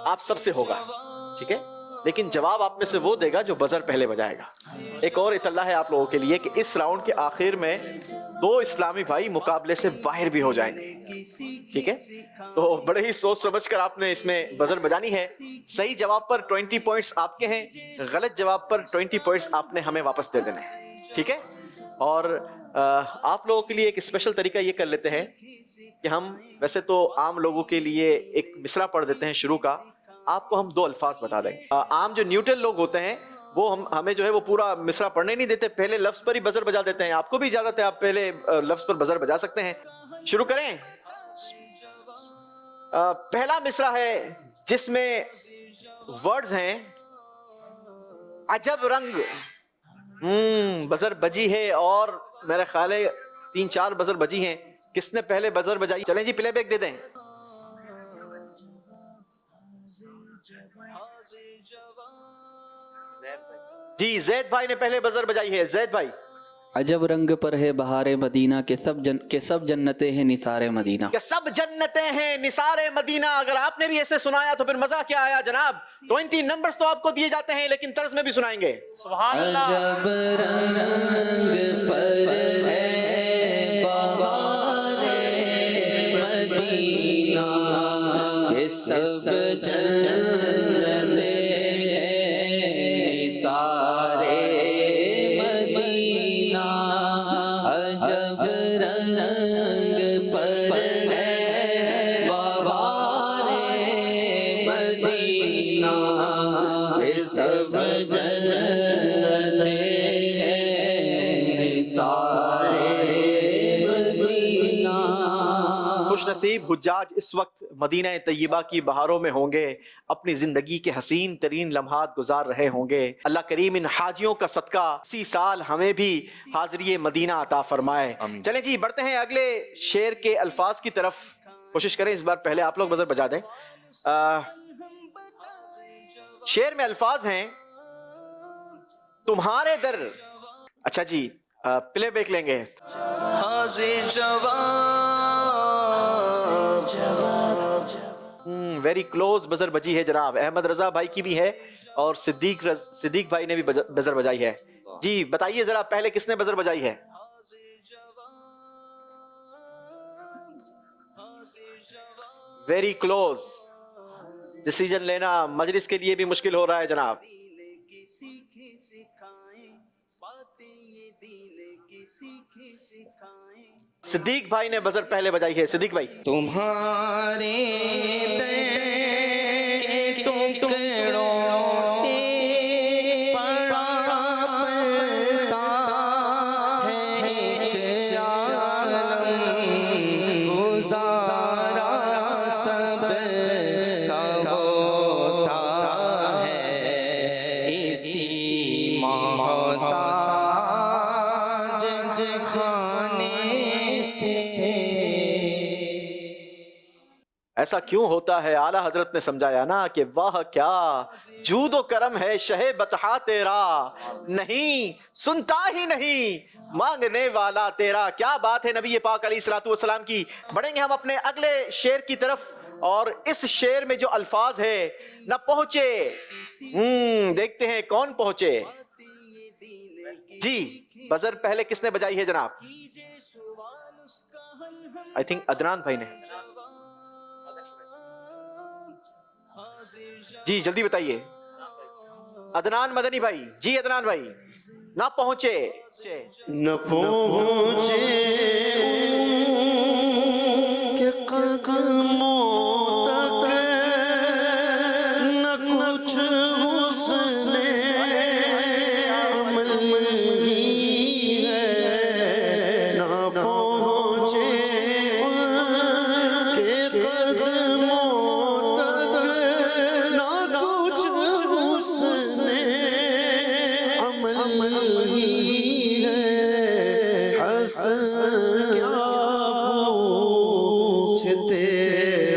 आप सबसे होगा, ठीक है, लेकिन जवाब आप में से वो देगा जो बजर पहले बजाएगा। एक और इतला है आप लोगों के लिए कि इस राउंड के आखिर में 2 इस्लामी भाई मुकाबले से बाहर भी हो जाएंगे, ठीक है। तो बड़े ही सोच समझ कर आपने इसमें बजर बजानी है। सही जवाब पर 20 पॉइंट्स आपके हैं, गलत जवाब पर 20 पॉइंट्स आपने हमें वापस दे देने हैं, ठीक है। और आप लोगों के लिए एक स्पेशल तरीका ये कर लेते हैं कि हम वैसे तो आम लोगों के लिए एक मिसरा पढ़ देते हैं शुरू का, आपको हम 2 अल्फाज बता देंगे। आम जो न्यूट्रल लोग होते हैं वो हमें जो है वो पूरा मिसरा पढ़ने नहीं देते, पहले लफ्ज पर ही बजर बजा देते हैं। आपको भी इजाजत है, आप पहले लफ्ज पर बजर बजा सकते हैं। शुरू करें। पहला मिसरा है जिसमें वर्ड्स हैं अजब रंग। बजर बजी है और मेरे ख्याल है 3-4 बजर बजी हैं। किसने पहले बजर बजाई? चलें जी, प्लेबैक दे दें। जी, जैद भाई ने पहले बजर बजाई है। जैद भाई। अजब रंग पर है बहारे मदीना के सब जन्नतें हैं निसारे मदीना। कि सब जन्नतें हैं निसारे मदीना। अगर आपने भी ऐसे सुनाया तो फिर मजा क्या आया जनाब। 20 नंबर्स तो आपको दिए जाते हैं, लेकिन तर्ज में भी सुनाएंगे। सुभान अल्लाह। अजब रंग पर है बहारे मदीना के सब जन्नतें हैं निसारे मदीना। अजब रंग पर है बहारे मदीना के सब जन्नतें हैं निसारे मदीना। खुश नसीब हुज्जाज इस वक्त मदीना तैयबा की बहारों में होंगे, अपनी जिंदगी के हसीन तरीन लम्हात गुजार रहे होंगे। अल्लाह करीम इन हाजियों का सदका इसी साल हमें भी हाजिरी मदीना अता फरमाए। चलें जी, बढ़ते हैं अगले शेर के अल्फाज की तरफ। कोशिश करें इस बार पहले आप लोग बजर बजा दें। शेर में अल्फाज हैं तुम्हारे दर। अच्छा जी, प्ले बैक लेंगे। हाजिर वेरी क्लोज बजर बजी है जनाब। अहमद रजा भाई की भी है और सिद्दीक भाई ने भी बजर बजाई है। जी बताइए जरा, पहले किसने बजर बजाई है? Very close. डिसीजन लेना मजलिस के लिए भी मुश्किल हो रहा है जनाब। सिद्दीक भाई ने बजर पहले बजाई है। सिद्दीक भाई। तुम्हारे के टुकड़ों से पड़ा पलता है एक आलम, गुजारा सब ایسا کیوں ہوتا ہے؟ اعلیٰ حضرت نے سمجھایا نا کہ واہ کیا جود و کرم ہے شہ بطحا تیرا، نہیں سنتا ہی نہیں مانگنے والا تیرا. کیا بات ہے نبی پاک علیہ الصلوۃ والسلام کی. بڑھیں گے ہم اپنے اگلے شعر کی طرف، اور اس شعر میں جو الفاظ ہے نہ پہنچے، دیکھتے ہیں کون پہنچے. جی بزر پہلے کس نے بجائی ہے جناب؟ آئی تھنک عدنان بھائی نے. جی جلدی بتائیے. عدنان مدنی بھائی. جی عدنان بھائی. نہ پہنچے، نہ پہنچے کہ قدموں تک نہ کچھ حسن عمل ہی ہے، نہ پہنچے کہ قدموں تک نہ کچھ حسن عمل ہی ہے. حسن کیا پوچھتے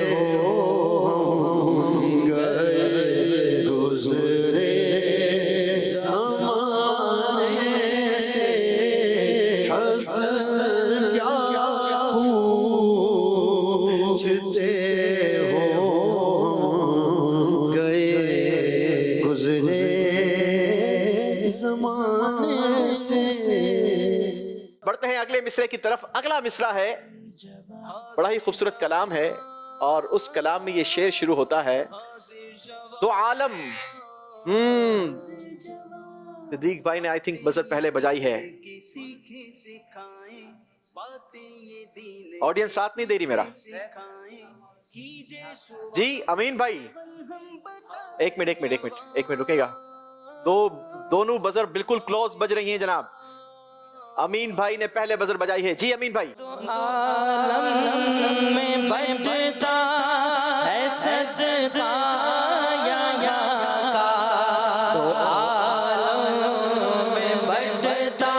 ہو ہم گئے گزرے زمانے سے. حسن کیا پوچھتے ہو ہم گئے گزرے زمانے سے. بڑھتے ہیں اگلے مصرے کی طرف. اگلا مصرع ہے بڑا ہی خوبصورت کلام ہے، اور اس کلام میں یہ شعر شروع ہوتا ہے. دو عالم، صدیق بھائی نے آئی تھنک بزر پہلے بجائی ہے. آڈینس ساتھ نہیں دے رہی میرا. جی امین بھائی ایک منٹ رکے گا. دونوں بزر بالکل کلوز بج رہی ہیں جناب. امین بھائی نے پہلے بزر بجائی ہے. جی امین بھائی. عالم میں بیٹھتا ہے سجدہ یا کا، تو عالم میں بیٹھتا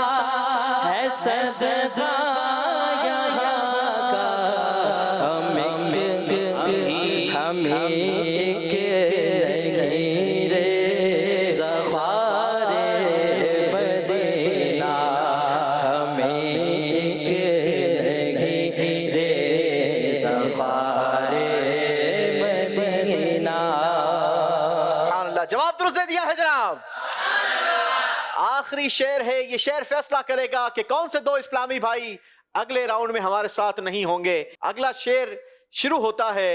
ہے سجدہ یا کا. ہمیں جواب درست دے دیا ہے جناب. آخری شعر ہے، یہ شعر فیصلہ کرے گا کہ کون سے دو اسلامی بھائی اگلے راؤنڈ میں ہمارے ساتھ نہیں ہوں گے. اگلا شعر شروع ہوتا ہے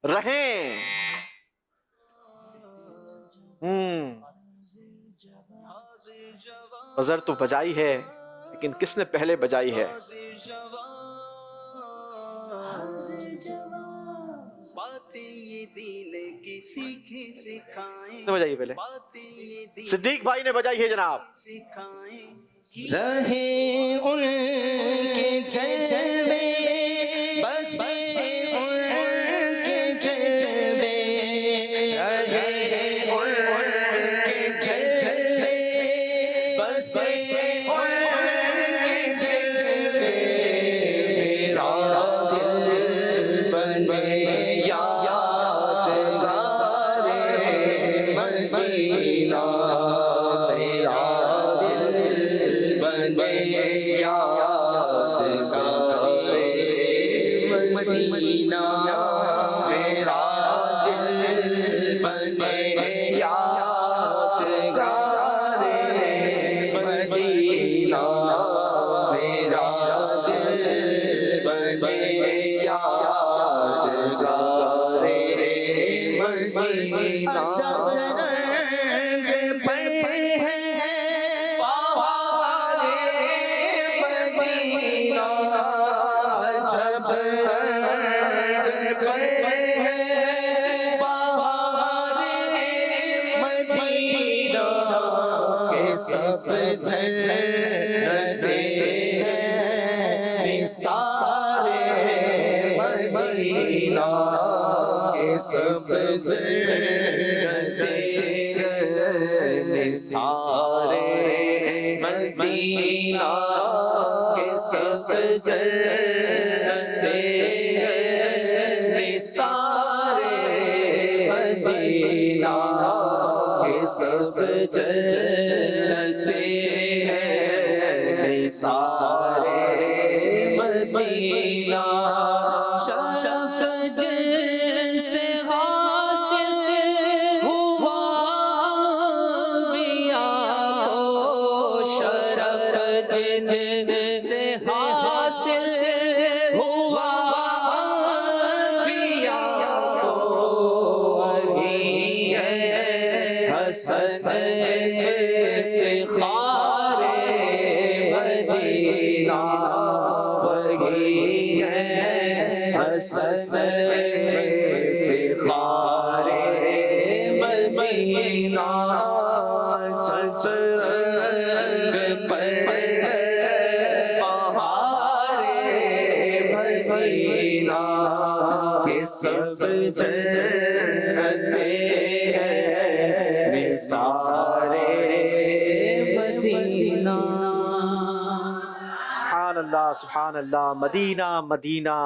رہیں. بزر تو بجائی ہے لیکن کس نے پہلے بجائی ہے؟ بجائیے پہلے. صدیق بھائی نے بجائی ہے جناب. رہے ان کے جلوے بسے ان کے جلوے، رہے ان کے جلوے بسے ان کے جلوے. میرا دل بنے یادگار مدینہ، میرا دل بنے یادگار مدینہ، میرا دل بنے یادگار مدینہ، میرا دل بنے یادگار مدینہ. سب جھلتے ہیں نثارے مدینہ کے، سب جھلتے ہیں نثارے مدینہ کے، سب جھلتے ہیں सजदे हैं सारे मदीना शफ़क़त से हासिल हुआ अंबिया को, शफ़क़त से हासिल हुआ अंबिया को, वही है हसन इफ़्तिख़ारे मदीना, वही है हसन इफ़्तिख़ारे मदीना। चंचल पर बहारे मदीना के सब जन्नते हैं सारे मदीना। सुभान अल्लाह, मदीना मदीना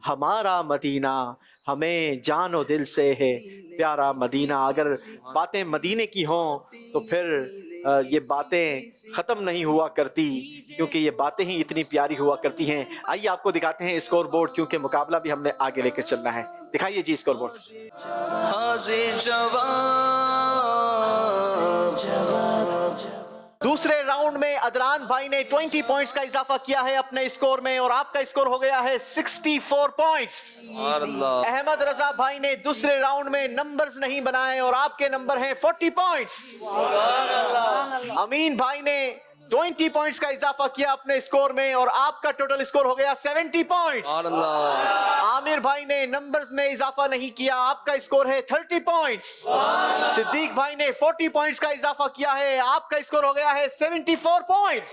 हमारा मदीना, हमें जानो दिल से है प्यारा मदीना। अगर बातें मदीने की हों तो फिर ये बातें ख़त्म नहीं हुआ करती, क्योंकि ये बातें ही इतनी प्यारी हुआ करती हैं। आइए आपको दिखाते हैं स्कोर बोर्ड, क्योंकि मुकाबला भी हमने आगे लेकर चलना है। दिखाइए जी स्कोर बोर्ड। हाज़िर जवाब। दूसरे राउंड में अदनान भाई ने 20 पॉइंट्स का इजाफा किया है अपने स्कोर में, और आपका स्कोर हो गया है 64 पॉइंट्स। अहमद रजा भाई ने दूसरे राउंड में नंबर्स नहीं बनाए और आपके नंबर हैं 40 पॉइंट्स। अमीन भाई ने 20 पॉइंट्स का इजाफा किया अपने स्कोर में और आपका टोटल स्कोर हो गया 70 पॉइंट्स। आमिर भाई ने नंबर्स में इजाफा नहीं किया, आपका स्कोर है 30 पॉइंट्स। सिद्दीक भाई ने 40 पॉइंट्स का इजाफा किया है, आपका स्कोर हो गया है 74 पॉइंट्स।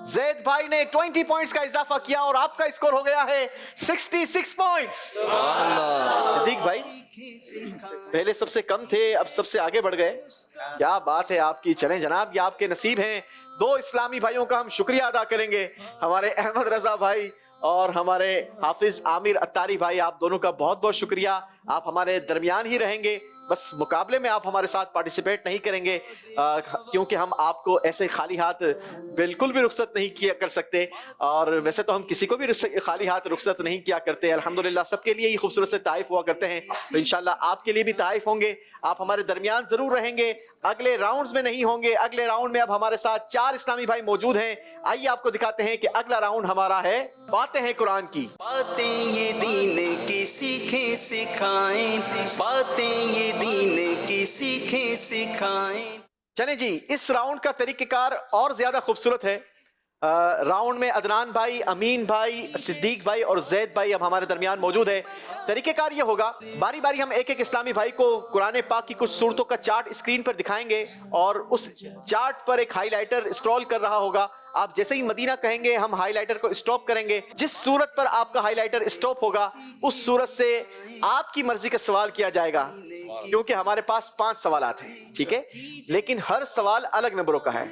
जैद भाई ने 20 पॉइंट्स का इजाफा किया और आपका स्कोर हो गया है 66 पॉइंट्स। सिद्दीक भाई पहले सबसे कम थे, अब सबसे आगे बढ़ गए। क्या बात है आपकी, चलें जनाब, ये आपके नसीब हैं। दो इस्लामी भाइयों का हम शुक्रिया अदा करेंगे, हमारे अहमद रजा भाई और हमारे हाफिज आमिर अत्तारी भाई, आप दोनों का बहुत बहुत शुक्रिया। आप हमारे दरमियान ही रहेंगे, बस मुकाबले में आप हमारे साथ पार्टिसिपेट नहीं करेंगे, क्योंकि हम आपको ऐसे खाली हाथ बिल्कुल भी रुखसत नहीं किया कर सकते, और वैसे तो हम किसी को भी खाली हाथ रुखसत नहीं किया करते। अल्हम्दुलिल्लाह सबके लिए ही खूबसूरत से ताइफ हुआ करते हैं, तो इंशाल्लाह आपके लिए भी ताइफ होंगे। आप हमारे दरमियान जरूर रहेंगे, अगले राउंड्स में नहीं होंगे। अगले राउंड में अब हमारे साथ 4 इस्लामी भाई मौजूद हैं। आइए आपको दिखाते हैं कि अगला राउंड हमारा है बातें हैं कुरान की। बातें ये दीन की सीखें सिखाएं, बातें ये दीन की सीखें सिखाएं। चले जी, इस राउंड का तरीक़ेकार और ज्यादा खूबसूरत है। राउंड में अदनान भाई, अमीन भाई, सिद्दीक भाई और जैद भाई अब हमारे दरमियान मौजूद है। तरीक़ेकार ये होगा, बारी बारी हम एक एक इस्लामी भाई को कुरान पाक की कुछ सूरतों का चार्ट स्क्रीन पर दिखाएंगे और उस चार्ट पर एक हाईलाइटर स्क्रॉल कर रहा होगा। आप जैसे ही मदीना कहेंगे हम हाईलाइटर को स्टॉप करेंगे। जिस सूरत पर आपका हाईलाइटर स्टॉप होगा उस सूरत से आपकी मर्जी का सवाल किया जाएगा, क्योंकि हमारे पास 5 सवालात हैं, ठीक है, लेकिन हर सवाल अलग नंबरों का है।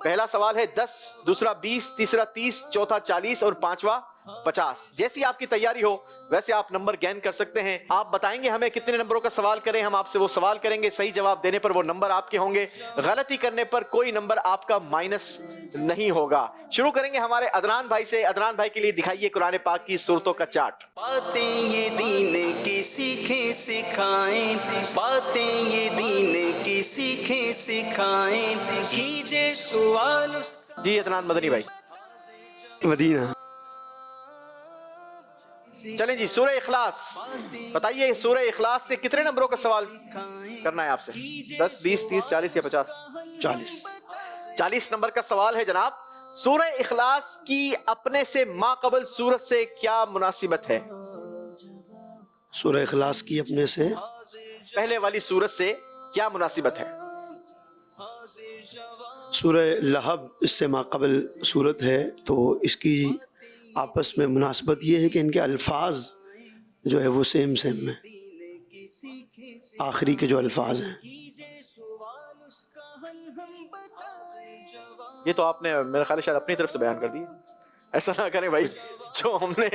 पहला सवाल है 10, दूसरा 20, तीसरा 30, चौथा 40 और पांचवा 50। जैसी आपकी तैयारी हो वैसे आप नंबर गेन कर सकते हैं। आप बताएंगे हमें कितने नंबरों का सवाल करें, हम आपसे वो सवाल करेंगे। सही जवाब देने पर वो नंबर आपके होंगे, गलती करने पर कोई नंबर आपका माइनस नहीं होगा। शुरू करेंगे हमारे अदनान भाई से। अदनान भाई के लिए दिखाइए कुरान पाक की सूरतों का चार्ट। बातें ये दीन की सीखें सिखाएं, बातें ये दीन की सीखें सिखाएं, कीजिए सवाल। जी अदनान मदनी भाई। मदीना। चलें जी, सूरह इखलास बताइए, सूरह इखलास से कितने नंबरों का सवाल करना है आपसे? 10, 20, 30, 40 या 50? 40 नंबर का सवाल है जनाब। सूरह इखलास की अपने से माक़बल सूरत से क्या मुनासिबत है? सूरह इखलास की अपने से पहले वाली सूरत से क्या मुनासिबत है? सूरह लहब इससे माक़बल सूरत है, तो इसकी आपस में मुनासबत ये है कि इनके अल्फाज जो है वो सेम है, आखिरी के जो अल्फाज हैं। ये तो आपने मेरे ख्याल शायद अपनी तरफ से बयान कर दिया, ऐसा ना करें भाई, जो हमने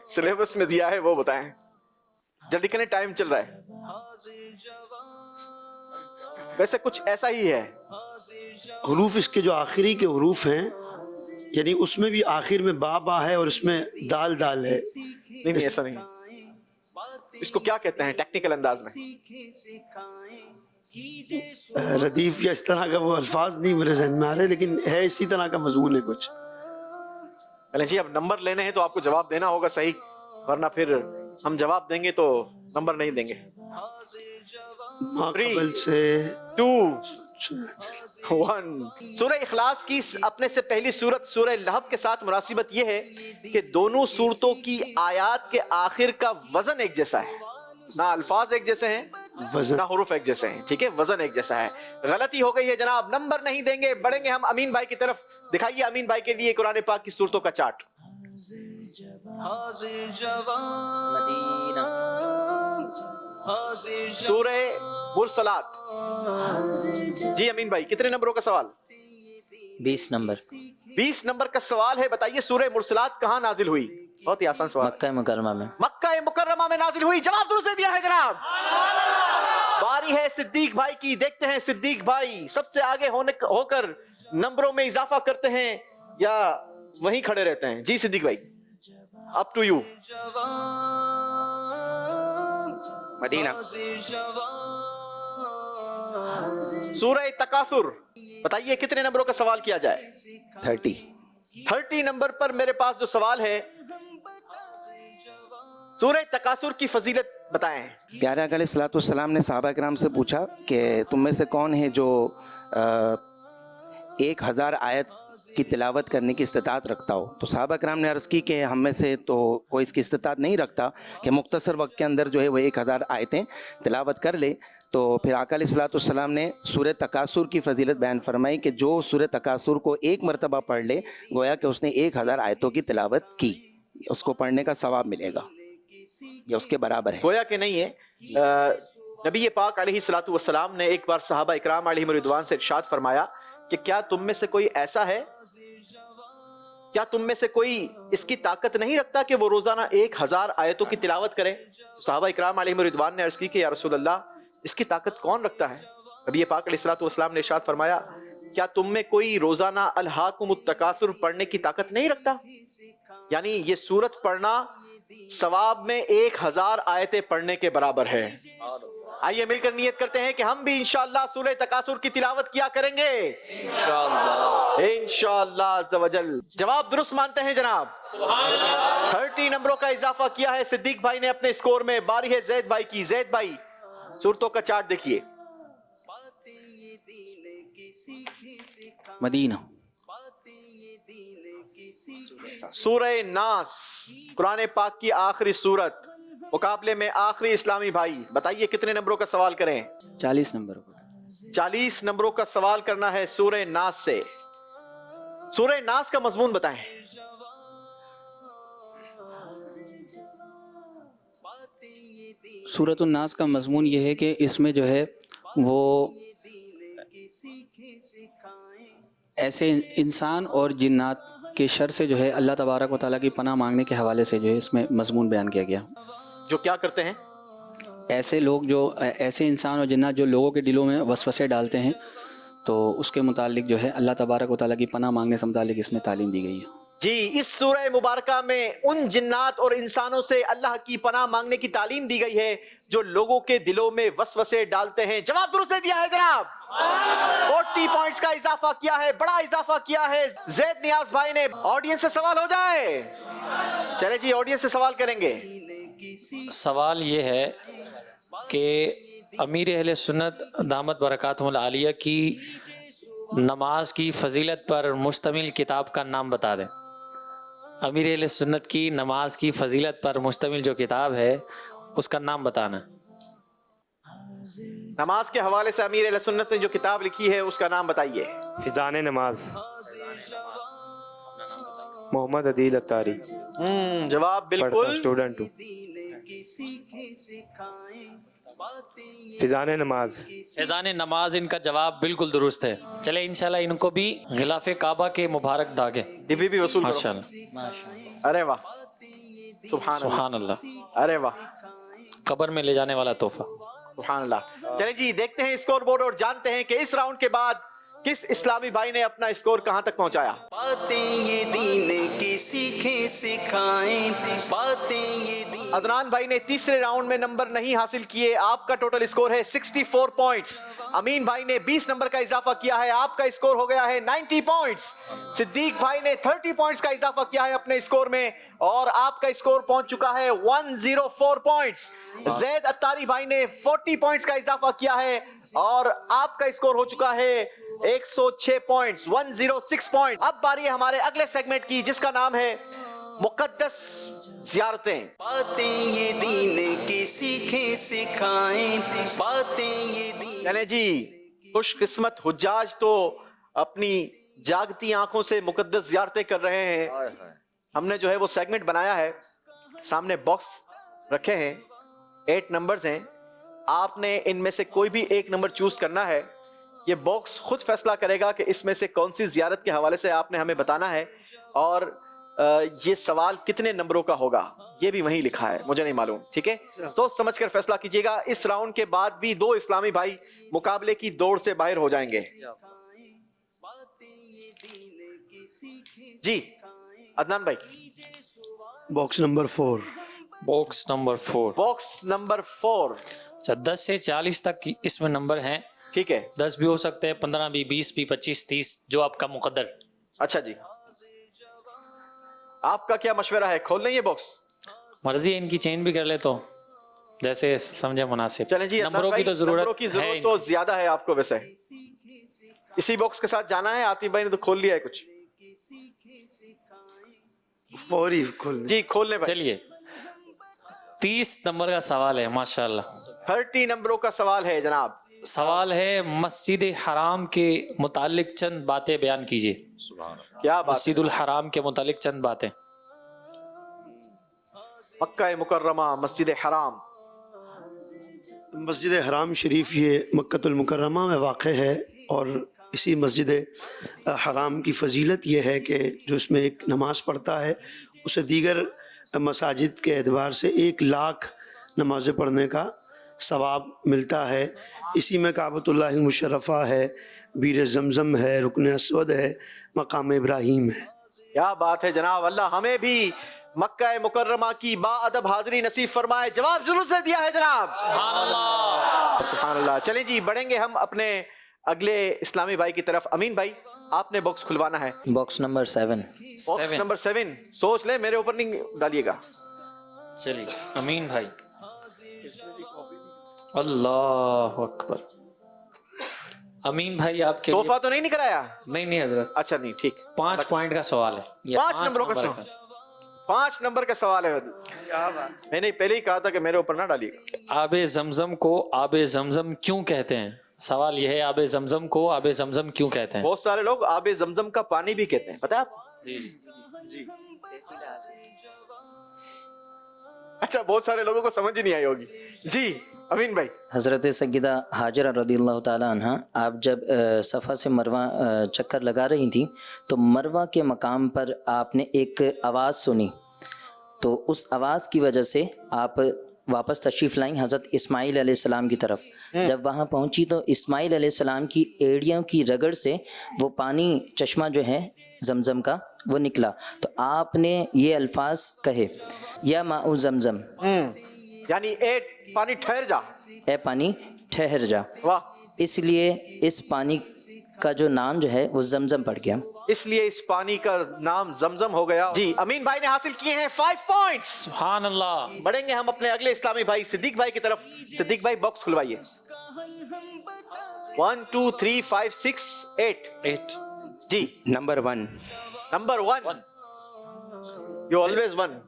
सिलेबस में दिया है वो बताएं। जल्दी करें, टाइम चल रहा है। वैसे कुछ ऐसा ही है। हरूफ इसके जो आखिरी के हरूफ हैं, यानी उसमें भी आखिर में बा बा है और इसमें दाल दाल है। नहीं नहीं ऐसा नहीं, इसको क्या कहते हैं टेक्निकल अंदाज में? रदीफ या इस तरह का वो अल्फाज नहीं मेरे जहन में आ रहे, लेकिन है इसी तरह का मजमून है कुछ। अरे जी, अब नंबर लेने हैं तो आपको जवाब देना होगा सही, वरना फिर हम जवाब देंगे तो नंबर नहीं देंगे। माक़बल से 2 1। सूरह इखलास की अपने से पहली सूरत सूरह लहब के साथ मुनासिबत यह है कि दोनों सूरतों की आयात के आखिर का वजन एक जैसा है, ना अल्फाज एक जैसे हैं ना हुरूफ एक जैसे हैं, ठीक है, वजन एक जैसा है। गलती हो गई है जनाब, नंबर नहीं देंगे। बढ़ेंगे हम अमीन भाई की तरफ। दिखाइए अमीन भाई के लिए कुरान पाक की सूरतों का चार्ट। मदीना, सूरह मुरसलात। जी अमीन भाई, कितने नंबरों का सवाल? 20 नंबर। 20 नंबर का सवाल है। बताइए सूरह मुरसलात कहाँ नाजिल हुई? बहुत ही आसान सवाल। मक्का मुकर्रमा में। मक्का मुकर्रमा में नाजिल हुई। जवाब दुरुस्त से दिया है जनाब। बारी है सिद्दीक भाई की। देखते हैं सिद्दीक भाई सबसे आगे होकर नंबरों में इजाफा करते हैं या वहीं खड़े रहते हैं। जी सिद्दीक भाई, अप टू यू। मदीना। सूरह तकासुर। बताइए कितने नंबरों का सवाल किया जाए? 30 नंबर पर मेरे पास जो सवाल है, सूरह तकासुर की फजीलत बताएं। प्यारे आका अलैहिस्सलाम ने सहाबा किराम से पूछा कि तुम में से कौन है जो 1000 आयत की तिलावत करने की इस्तिताअत रखता हो। तो सहाबा किराम ने अर्ज़ की कि हम में से तो कोई इसकी इस्तिताअत नहीं रखता कि मुख्तसर वक्त के अंदर जो है वो 1000 आयतें तिलावत कर ले। तो फिर आका अलैहिस्सलाम ने सूरह तकासुर की फजीलत बयान फरमाई कि जो सूरह तकासुर को एक मरतबा पढ़ ले, गोया कि उसने 1000 आयतों की तिलावत की, उसको पढ़ने का सवाब मिलेगा, ये उसके बराबर है। गोया कि नहीं है। नबी पाक अलैहिस्सलातु वस्सलाम ने एक बार सहाबा इकराम अलैहिम रिदवान से इरशाद फरमाया कि क्या तुम में से कोई ऐसा है, क्या तुम में से कोई इसकी ताकत नहीं रखता कि वो रोजाना 1000 आयतों की तिलावत करे? तो सहाबा इकराम अलैहिम रिदवान ने अर्ज की कि या रसूल अल्लाह, इसकी ताकत कौन रखता है? नबी पाक अलैहिस्सलातु वस्सलाम ने इरशाद फरमाया, क्या तुम में कोई रोजाना अलहाकुमुत तकासुर पढ़ने की ताकत नहीं रखता? यानी ये सूरत पढ़ना सवाब में 1000 आयतें पढ़ने के बराबर है। आइए मिलकर नियत करते हैं कि हम भी इंशाअल्लाह सूरह तकासुर की तिलावत किया करेंगे इंशाअल्लाह अज़्ज़ व जल। जवाब दुरुस्त मानते हैं जनाब। 30 नंबरों का इजाफा किया है सिद्दीक भाई ने अपने स्कोर में। बारी है जैद भाई की। जैद भाई सूरतों का चार्ट देखिए। मदीना। सूरह नास, कुरान पाक की आखिरी सूरत, मुकाबले में आखिरी इस्लामी भाई। बताइए कितने नंबरों का सवाल करें? 40 नंबर। 40 नंबरों का सवाल करना है सूरह नास से। सूरह नास का मजमून बताएं। सूरत नास का मजमून ये है कि इसमें जो है वो ऐसे इंसान और जिन्नात के शर से जो है अल्लाह तबारक व तआला की पनाह मांगने के हवाले से जो है इसमें मजमून बयान किया गया। जो क्या करते हैं? ऐसे लोग जो ऐसे इंसान और जिन्नात जो लोगों के दिलों में वसवसे डालते हैं, तो उसके मुतालिक जो है अल्लाह तबारक व तआला की पनाह मांगने से मुतालिक इसमें तालीम दी गई है। जी, इस सूरह मुबारका में उन जिन्नात और इंसानों से अल्लाह की पनाह मांगने की तालीम दी गई है जो लोगों के दिलों में वसवसे डालते हैं। जवाब दुरुस्त दिया है जनाब। 40 पॉइंट्स का इजाफा किया है, बड़ा इजाफा किया है जैद नियाज भाई ने। ऑडियंस से सवाल हो जाए। चले जी, ऑडियंस से सवाल करेंगे। सवाल ये है कि अमीर अहले सुन्नत दामत बरकातुहुल आलिया की नमाज की फजीलत पर मुश्तमिल किताब का नाम बता दें। अमीर अहले सुन्नत की नमाज की फजीलत पर मुश्तमिल जो किताब है उसका नाम बताना। नमाज के हवाले से अमीर अहले सुन्नत ने जो किताब लिखी है उसका नाम बताइए। फिजान नमाज, मोहम्मद अदील अत्तारी। जवाब बिल्कुल। स्टूडेंट हूँ। फिजान नमाज। फिजान नमाज इनका जवाब बिल्कुल दुरुस्त है। चले इंशाल्लाह इनको भी गिलाफे काबा के मुबारक दागे डिब्बी भी वसूल करो। माशाअल्लाह। अरे वाह, सुभान सुभान अल्लाह। अरे वाह, कब्र में ले जाने वाला तोहफा। सुभान अल्लाह। चलें जी, देखते हैं स्कोर बोर्ड और जानते हैं कि इस राउंड के बाद किस इस्लामी भाई ने अपना स्कोर कहां तक पहुंचाया। बातें ये दीन की सीखें सिखाएं, बातें ये दीन। अदनान भाई ने तीसरे राउंड में नंबर नहीं हासिल किए, आपका टोटल स्कोर है 64 पॉइंट्स। अमीन भाई ने 20 नंबर का इजाफा किया है, आपका स्कोर हो गया है 90 पॉइंट्स। सिद्दीक भाई ने 30 पॉइंट्स का इजाफा किया है अपने स्कोर में और आपका स्कोर पहुंच चुका है 104 पॉइंट्स। जैद अत्तारी भाई ने 40 पॉइंट्स का इजाफा किया है और आपका स्कोर हो चुका है 106 पॉइंट्स, 106 पॉइंट। अब बारी है हमारे अगले सेगमेंट की, जिसका नाम है मुकद्दस ज़ियारतें। बातें ये दीन की सीखें सिखाएं, बातें ये दीन। चलें जी, खुशकिस्मत हुज्जाज तो अपनी जागती आंखों से मुकद्दस ज़ियारतें कर रहे हैं। हमने जो है वो सेगमेंट बनाया है, सामने बॉक्स रखे हैं, 8 नंबर्स हैं, आपने इनमें से कोई भी एक नंबर चूज करना है। ये बॉक्स खुद फैसला करेगा कि इसमें से कौन सी ज़ियारत के हवाले से आपने हमें बताना है और ये सवाल कितने नंबरों का होगा ये भी वहीं लिखा है, मुझे नहीं मालूम। ठीक है, सोच समझ कर फैसला कीजिएगा। इस राउंड के बाद भी 2 इस्लामी भाई मुकाबले की दौड़ से बाहर हो जाएंगे। जी अदनान भाई, box number 4। Box number 4। Box number 4। अच्छा, 10 से 40 तक इसमें नंबर हैं। ठीक है, 10 भी हो सकते हैं, 15 भी, 20 भी, 25, 30, जो आपका मुकद्दर। अच्छा जी, आपका क्या मशवरा है, खोल लें ये बॉक्स? मर्जी है इनकी, चेंज भी कर ले तो जैसे समझे मुनासिब। चलें जी, नंबरों की तो नंबरों की जरूरत है जरूरत तो ज्यादा है आपको। वैसे इसी बॉक्स के साथ जाना है। आतिफ भाई ने तो खोल लिया है कुछ। फौरी खोल जी खोलने भाई। चलिए, 30 नंबर का सवाल है। माशाल्लाह, 30 नंबरों का सवाल है जनाब। सवाल है मस्जिद हराम के मुतालिक चंद बातें बयान कीजिए। क्या बात? मस्जिदुल हराम के मुतालिक चंद बातें। मक्का मुकर्रमा, मस्जिद हराम। मस्जिद हराम शरीफ ये मक्कतुल मुकर्रमा में वाक़ है और इसी मस्जिद हराम की फ़जीलत ये है कि जो इसमें एक नमाज़ पढ़ता है उसे दीगर मसाजिद के एतबार से 1 लाख नमाज़ें पढ़ने का सवाब मिलता है। इसी में काबतुल्लाह मुशर्रफ़ा है, बीर ज़मज़म है, रुकन अस्वद है, मकाम इब्राहीम है। क्या बात है जनाब, अल्लाह हमें भी मक्का मुकर्रमा की बाअदब हाज़िरी नसीब फरमाए। जवाब जुलूस से दिया है जनाब, सुभान अल्लाह, सुभान अल्लाह। चलें जी, बढ़ेंगे हम अपने अगले इस्लामी भाई की तरफ। अमीन भाई, आपने बॉक्स खुलवाना है। Box number 7। बॉक्स नंबर 7, सोच ले, मेरे ऊपर नहीं डालिएगा। चलिए अमीन भाई, अल्लाह अकबर। अमीन भाई आपके तोहफा तो नहीं निकलाया? नहीं हजरत। अच्छा नहीं, ठीक। 5 पॉइंट का सवाल है। 5 नंबरों का सवाल, 5 नंबर का सवाल है। मैंने पहले ही कहा था कि मेरे ऊपर ना डालिएगा। आबे जमजम को आबे जमजम क्यों कहते हैं? सवाल यह है, आबे जमजम को आबे जमजम क्यों कहते हैं? बहुत सारे लोग आबे जमजम का पानी भी कहते हैं, पता है आप? जी जी। अच्छा, बहुत सारे लोगों को समझ ही नहीं आई होगी। जी अमीन भाई। हज़रत सय्यदा हाजरा रज़ियल्लाहु ताला अन्हा, आप जब सफ़ा से मरवा चक्कर लगा रही थी तो मरवा के मकाम पर आपने एक आवाज़ सुनी, तो उस आवाज़ की वजह से आप वापस तशरीफ़ लाई हज़रत इस्माइल अलैहिस्सलाम की तरफ। जब वहाँ पहुँची तो इस्माइल अलैहिस्सलाम की एड़ियों की रगड़ से वो पानी, चश्मा जो है ज़मज़म का, वो निकला। तो आपने ये अल्फाज कहे, या माउ ज़मज़म, यानी ए पानी ठहर जा, ए पानी ठहर जा। वाह। इसलिए इस पानी का जो नाम जो है वो ज़मज़म पड़ गया, इसलिए इस पानी का नाम ज़मज़म हो गया। जी, अमीन भाई ने हासिल किए हैं 5 पॉइंट्स। सुभान अल्लाह। बढ़ेंगे हम अपने अगले इस्लामी भाई सिद्दीक भाई की तरफ। सिद्दीक भाई, बॉक्स खुलवाइए। 1 2 3 5 6 8। जी, number 1। Number 1। You always 1।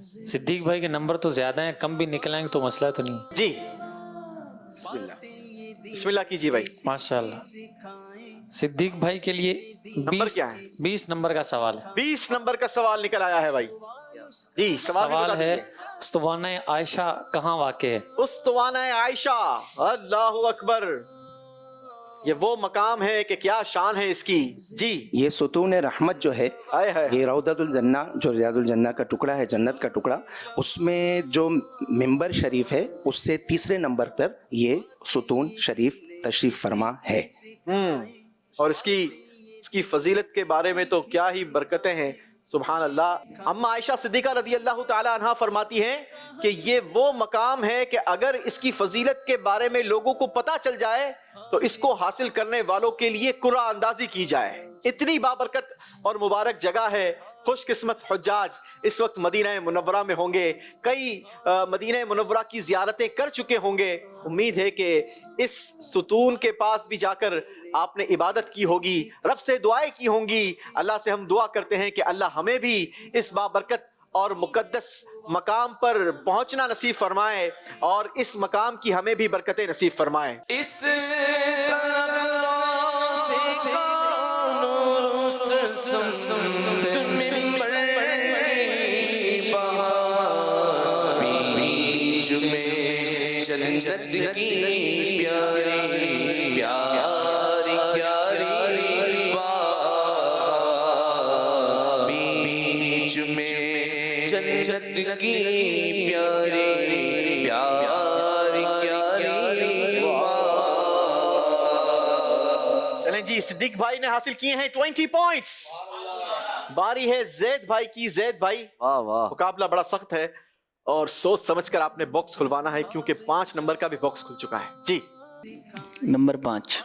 Siddiq भाई के नंबर तो ज्यादा हैं, कम भी निकलेंगे तो मसला तो नहीं। जी, बिस्मिल्लाह कीजिए भाई। माशाल्लाह। सिद्दीक भाई के लिए नंबर क्या है? 20 नंबर का सवाल है। 20 नंबर का सवाल निकल आया है भाई। जी, सवाल है, उस्तवाना आयशा कहाँ वाक़ है? उस्तवाना आयशा, अल्लाहु अकबर। یہ وہ مقام ہے کہ کیا شان ہے اس کی. جی یہ ستون رحمت جو ہے آئے ہے. یہ روضۃ الجنہ جو ریاض الجنہ کا ٹکڑا ہے، جنت کا ٹکڑا، اس میں جو ممبر شریف ہے اس سے تیسرے نمبر پر یہ ستون شریف تشریف فرما ہے. اور اس کی فضیلت کے بارے میں تو کیا ہی برکتیں ہیں. سبحان اللہ. اما عائشہ صدیقہ رضی اللہ تعالی عنہا فرماتی ہیں کہ یہ وہ مقام ہے کہ اگر اس کی فضیلت کے بارے میں لوگوں کو پتہ چل جائے تو اس کو حاصل کرنے والوں کے لیے قرعہ اندازی کی جائے. اتنی بابرکت اور مبارک جگہ ہے. خوش قسمت حجاج اس وقت مدینہ منورہ میں ہوں گے، کئی مدینہ منورہ کی زیارتیں کر چکے ہوں گے. امید ہے کہ اس ستون کے پاس بھی جا کر آپ نے عبادت کی ہوگی، رب سے دعائیں کی ہوں گی. اللہ سے ہم دعا کرتے ہیں کہ اللہ ہمیں بھی اس بابرکت اور مقدس مقام پر پہنچنا نصیب فرمائے اور اس مقام کی ہمیں بھی برکتیں نصیب فرمائے. اس جنت کی پیاری پیاری پیاری بیچ میں جنت کی پیاری پیاری پیاری. چلیں جی، صدیق بھائی نے حاصل کیے ہیں 20 پوائنٹس. باری ہے زید بھائی کی. زید بھائی واہ واہ. مقابلہ بڑا سخت ہے اور سوچ سمجھ کر آپ نے باکس کھلوانا ہے کیونکہ 5 نمبر کا بھی باکس کھل چکا ہے. جی نمبر 5.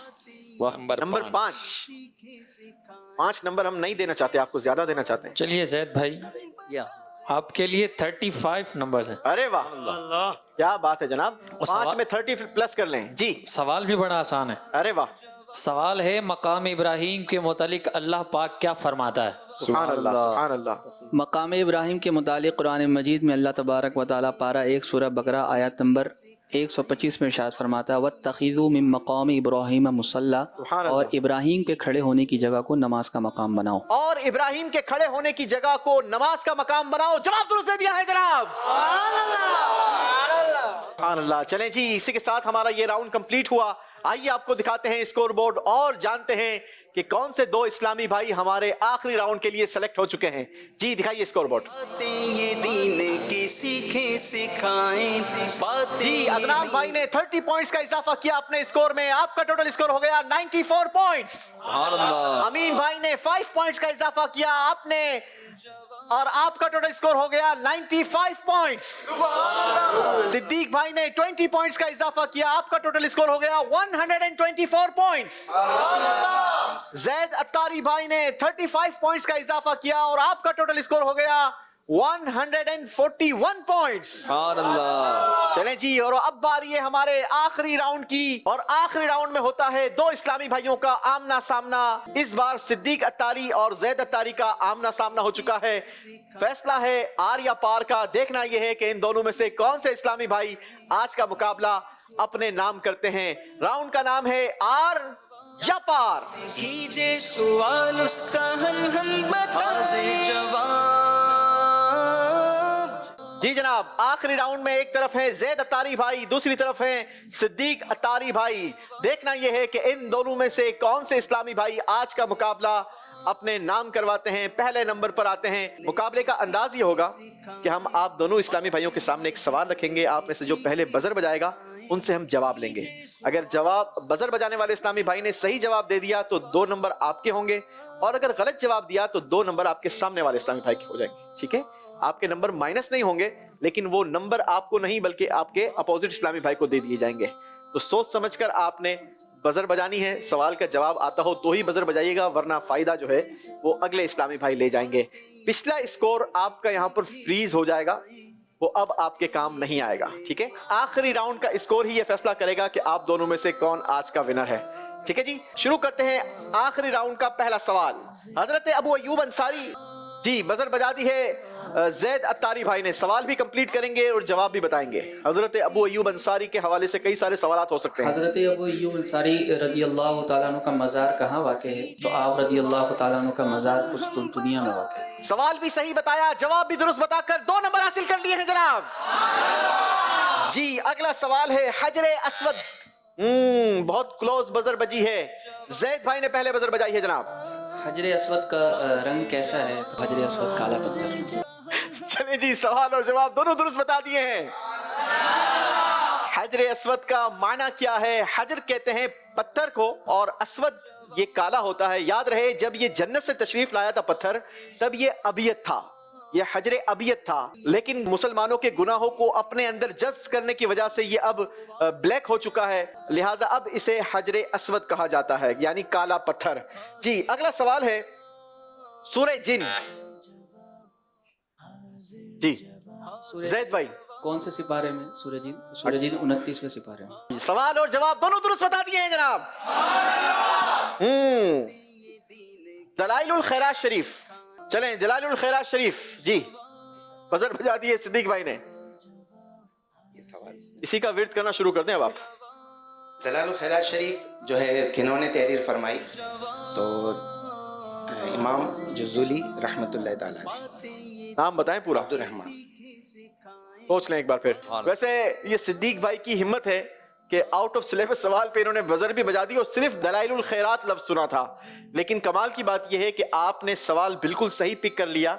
نمبر 5 نمبر ہم نہیں دینا چاہتے، آپ کو زیادہ دینا چاہتے ہیں. چلیے زید بھائی یا آپ کے لیے 35 نمبرز ہیں. ارے واہ، کیا بات ہے جناب. 5 میں 30 پلس کر لیں. جی سوال بھی بڑا آسان ہے. ارے واہ. سوال ہے مقام ابراہیم کے متعلق اللہ پاک کیا فرماتا ہے؟ سبحان اللہ سبحان اللہ. مقام ابراہیم کے متعلق قرآن مجید میں اللہ تبارک و تعالیٰ پارہ 1 سورہ بقرہ آیت نمبر 125 میں ارشاد فرماتا ہے وَاتَّخِذُوا مِن مَّقَامِ إِبْرَاهِيمَ مُصَلًّى، اور ابراہیم کے کھڑے ہونے کی جگہ کو نماز کا مقام بناؤ. اور ابراہیم کے کھڑے ہونے کی جگہ کو نماز کا مقام بناؤ. جواب درست دے دیا ہے جناب. سبحان اللہ. چلیں جی، اسی کے ساتھ ہمارا یہ راؤنڈ کمپلیٹ ہوا. آئیے آپ کو دکھاتے ہیں اسکور بورڈ اور جانتے ہیں کہ کون سے 2 اسلامی بھائی ہمارے آخری راؤنڈ کے لیے سلیکٹ ہو چکے ہیں. جی دکھائیے اسکور بورڈ. یہ دین کی سیکھیں سکھائیں. جی عدنان بھائی نے 30 پوائنٹس کا اضافہ کیا اپنے اسکور میں. آپ کا ٹوٹل اسکور ہو گیا 94 پوائنٹس. امین بھائی نے 5 پوائنٹس کا اضافہ کیا آپ نے اور آپ کا ٹوٹل اسکور ہو گیا 95 پوائنٹس. صدیق بھائی نے 20 پوائنٹس کا اضافہ کیا، آپ کا ٹوٹل اسکور ہو گیا 124 پوائنٹس. زید اتاری بھائی نے 35 پوائنٹس کا اضافہ کیا اور آپ کا ٹوٹل اسکور ہو گیا 141 پوائنٹس. چلیں جی، اور اب باری ہے ہمارے آخری راؤنڈ کی، اور آخری راؤنڈ میں ہوتا ہے 2 اسلامی بھائیوں کا آمنا سامنا. اس بار صدیق اتاری اور زید اتاری کا آمنا سامنا ہو چکا ہے. فیصلہ ہے آر یا پار کا. دیکھنا یہ ہے کہ ان دونوں میں سے کون سے اسلامی بھائی آج کا مقابلہ اپنے نام کرتے ہیں. راؤنڈ کا نام ہے آر یا پار. کیجے سوال اس کا حل ہم بتائیں جواب. جی جناب، آخری راؤنڈ میں ایک طرف ہے زید اتاری بھائی، دوسری طرف ہے صدیق اتاری بھائی. دیکھنا یہ ہے کہ ان دونوں میں سے کون سے اسلامی بھائی آج کا مقابلہ اپنے نام کرواتے ہیں، پہلے نمبر پر آتے ہیں. مقابلے کا انداز یہ ہوگا کہ ہم آپ دونوں اسلامی بھائیوں کے سامنے ایک سوال رکھیں گے. آپ میں سے جو پہلے بزر بجائے گا ان سے ہم جواب لیں گے. اگر بزر بجانے والے اسلامی بھائی نے صحیح جواب دے دیا تو 2 نمبر آپ کے ہوں گے، اور اگر غلط جواب دیا تو 2 نمبر آپ کے سامنے والے اسلامی بھائی کے ہو جائیں گے. ٹھیک ہے، آپ کے نمبر مائنس نہیں ہوں گے، لیکن وہ نمبر آپ کو نہیں بلکہ آپ کے اپوزٹ اسلامی بھائی کو دے دیے جائیں گے. تو سوچ سمجھ کر آپ نے بزر بجانی ہے. سوال کا جواب آتا ہو تو ہی بزر بجائیے گا، ورنہ فائدہ جو ہے وہ اگلے اسلامی بھائی لے جائیں گے. پچھلا اسکور آپ کا یہاں پر فریز ہو جائے گا، وہ اب آپ کے کام نہیں آئے گا. ٹھیک ہے، آخری راؤنڈ کا اسکور ہی یہ فیصلہ کرے گا کہ آپ دونوں میں سے کون آج کا ونر ہے. ٹھیک ہے جی، شروع کرتے ہیں آخری راؤنڈ کا پہلا سوال. حضرت ابو ایوب انصاری جی بزر بجا دی ہے زید اتاری بھائی نے. سوال بھی کمپلیٹ کریں گے اور جواب بھی بتائیں گے. حضرت ابو ایوب انصاری کے حوالے سے کئی سارے سوالات ہو سکتے ہیں. حضرت ابو ایوب انصاری رضی اللہ تعالیٰ عنہ کا مزار کہاں واقع ہے؟ تو آپ رضی اللہ تعالیٰ عنہ کا مزار اس دنیا میں واقع ہے. سوال بھی صحیح بتایا، جواب بھی درست بتا کر 2 نمبر حاصل کر لیے ہیں جناب. جی اگلا سوال ہے حجر اسود بہت کلوز بزر بجی ہے. زید بھائی نے پہلے بزر بجائی ہے جناب. حجر اسود کا رنگ کیسا ہے؟ حجر اسود کالا پتھر. چلیں جی، سوال اور جواب دونوں درست بتا دیے ہیں. حجر اسود کا معنی کیا ہے؟ حجر کہتے ہیں پتھر کو، اور اسود یہ کالا ہوتا ہے. یاد رہے جب یہ جنت سے تشریف لایا تھا پتھر، تب یہ ابیت تھا، یہ حجر ابیت تھا. لیکن مسلمانوں کے گناہوں کو اپنے اندر جذب کرنے کی وجہ سے یہ اب بلیک ہو چکا ہے، لہٰذا اب اسے حجر اسود کہا جاتا ہے، یعنی کالا پتھر. جی اگلا سوال ہے سورہ جن. جی زید بھائی کون سے سپارے میں سورہ جن؟ سورہ جن 29ویں سپارے میں. سوال اور جواب دونوں درست بتا دیے ہیں جناب. دلائل الخیرات شریف. چلیں دلائل الخیرات شریف. جی بزر بجا دیے صدیق بھائی نے. اسی کا ورد کرنا شروع کر دیں اب آپ. دلائل الخیرات شریف جو ہے کنہوں نے تحریر فرمائی؟ تو امام جزولی رحمۃ اللہ تعالی علیہ. نام بتائیں پورا. عبد الرحمن. سوچ لیں ایک بار پھر. ویسے یہ صدیق بھائی کی ہمت ہے کہ آؤٹ آف سلیبس سوال پہ انہوں نے بزر بھی بجا دی اور صرف دلائل الخیرات لفظ سنا تھا. لیکن کمال کی بات یہ ہے کہ آپ نے سوال بالکل صحیح پک کر لیا.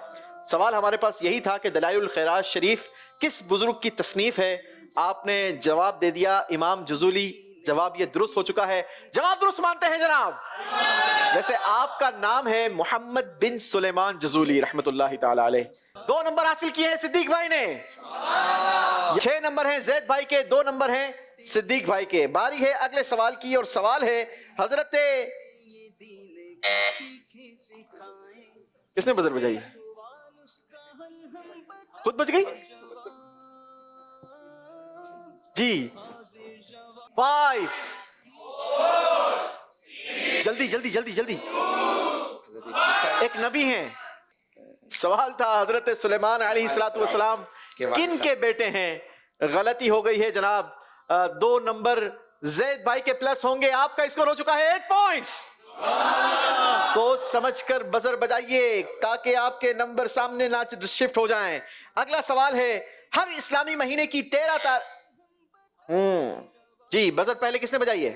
سوال ہمارے پاس یہی تھا کہ دلائل الخیرات شریف کس بزرگ کی تصنیف ہے. آپ نے جواب دے دیا امام جزولی. جواب یہ درست ہو چکا ہے. جواب درست مانتے ہیں جناب؟ ویسے آپ کا نام ہے محمد بن سلیمان جزولی رحمت اللہ تعالی علیہ. 2 نمبر حاصل کیے ہیں صدیق بھائی نے. 6 نمبر ہیں زید بھائی کے، 2 نمبر ہیں صدیق بھائی کے. باری ہے اگلے سوال کی، اور سوال ہے حضرت کس نے بزر بجائی ہے؟ خود بج گئی جی. 5 جلدی جلدی جلدی جلدی. ایک نبی ہیں. سوال تھا حضرت سلیمان علیہ السلام کن کے بیٹے ہیں؟ غلطی ہو گئی ہے جناب. 2 نمبر زید بھائی کے پلس ہوں گے. آپ کا اسکور ہو چکا ہے 8 پوائنٹس. سوچ سمجھ کر بزر بجائیے تاکہ آپ کے نمبر سامنے نہ شفٹ ہو جائیں. اگلا سوال ہے ہر اسلامی مہینے کی 13 جی بزر پہلے کس نے بجائی ہے؟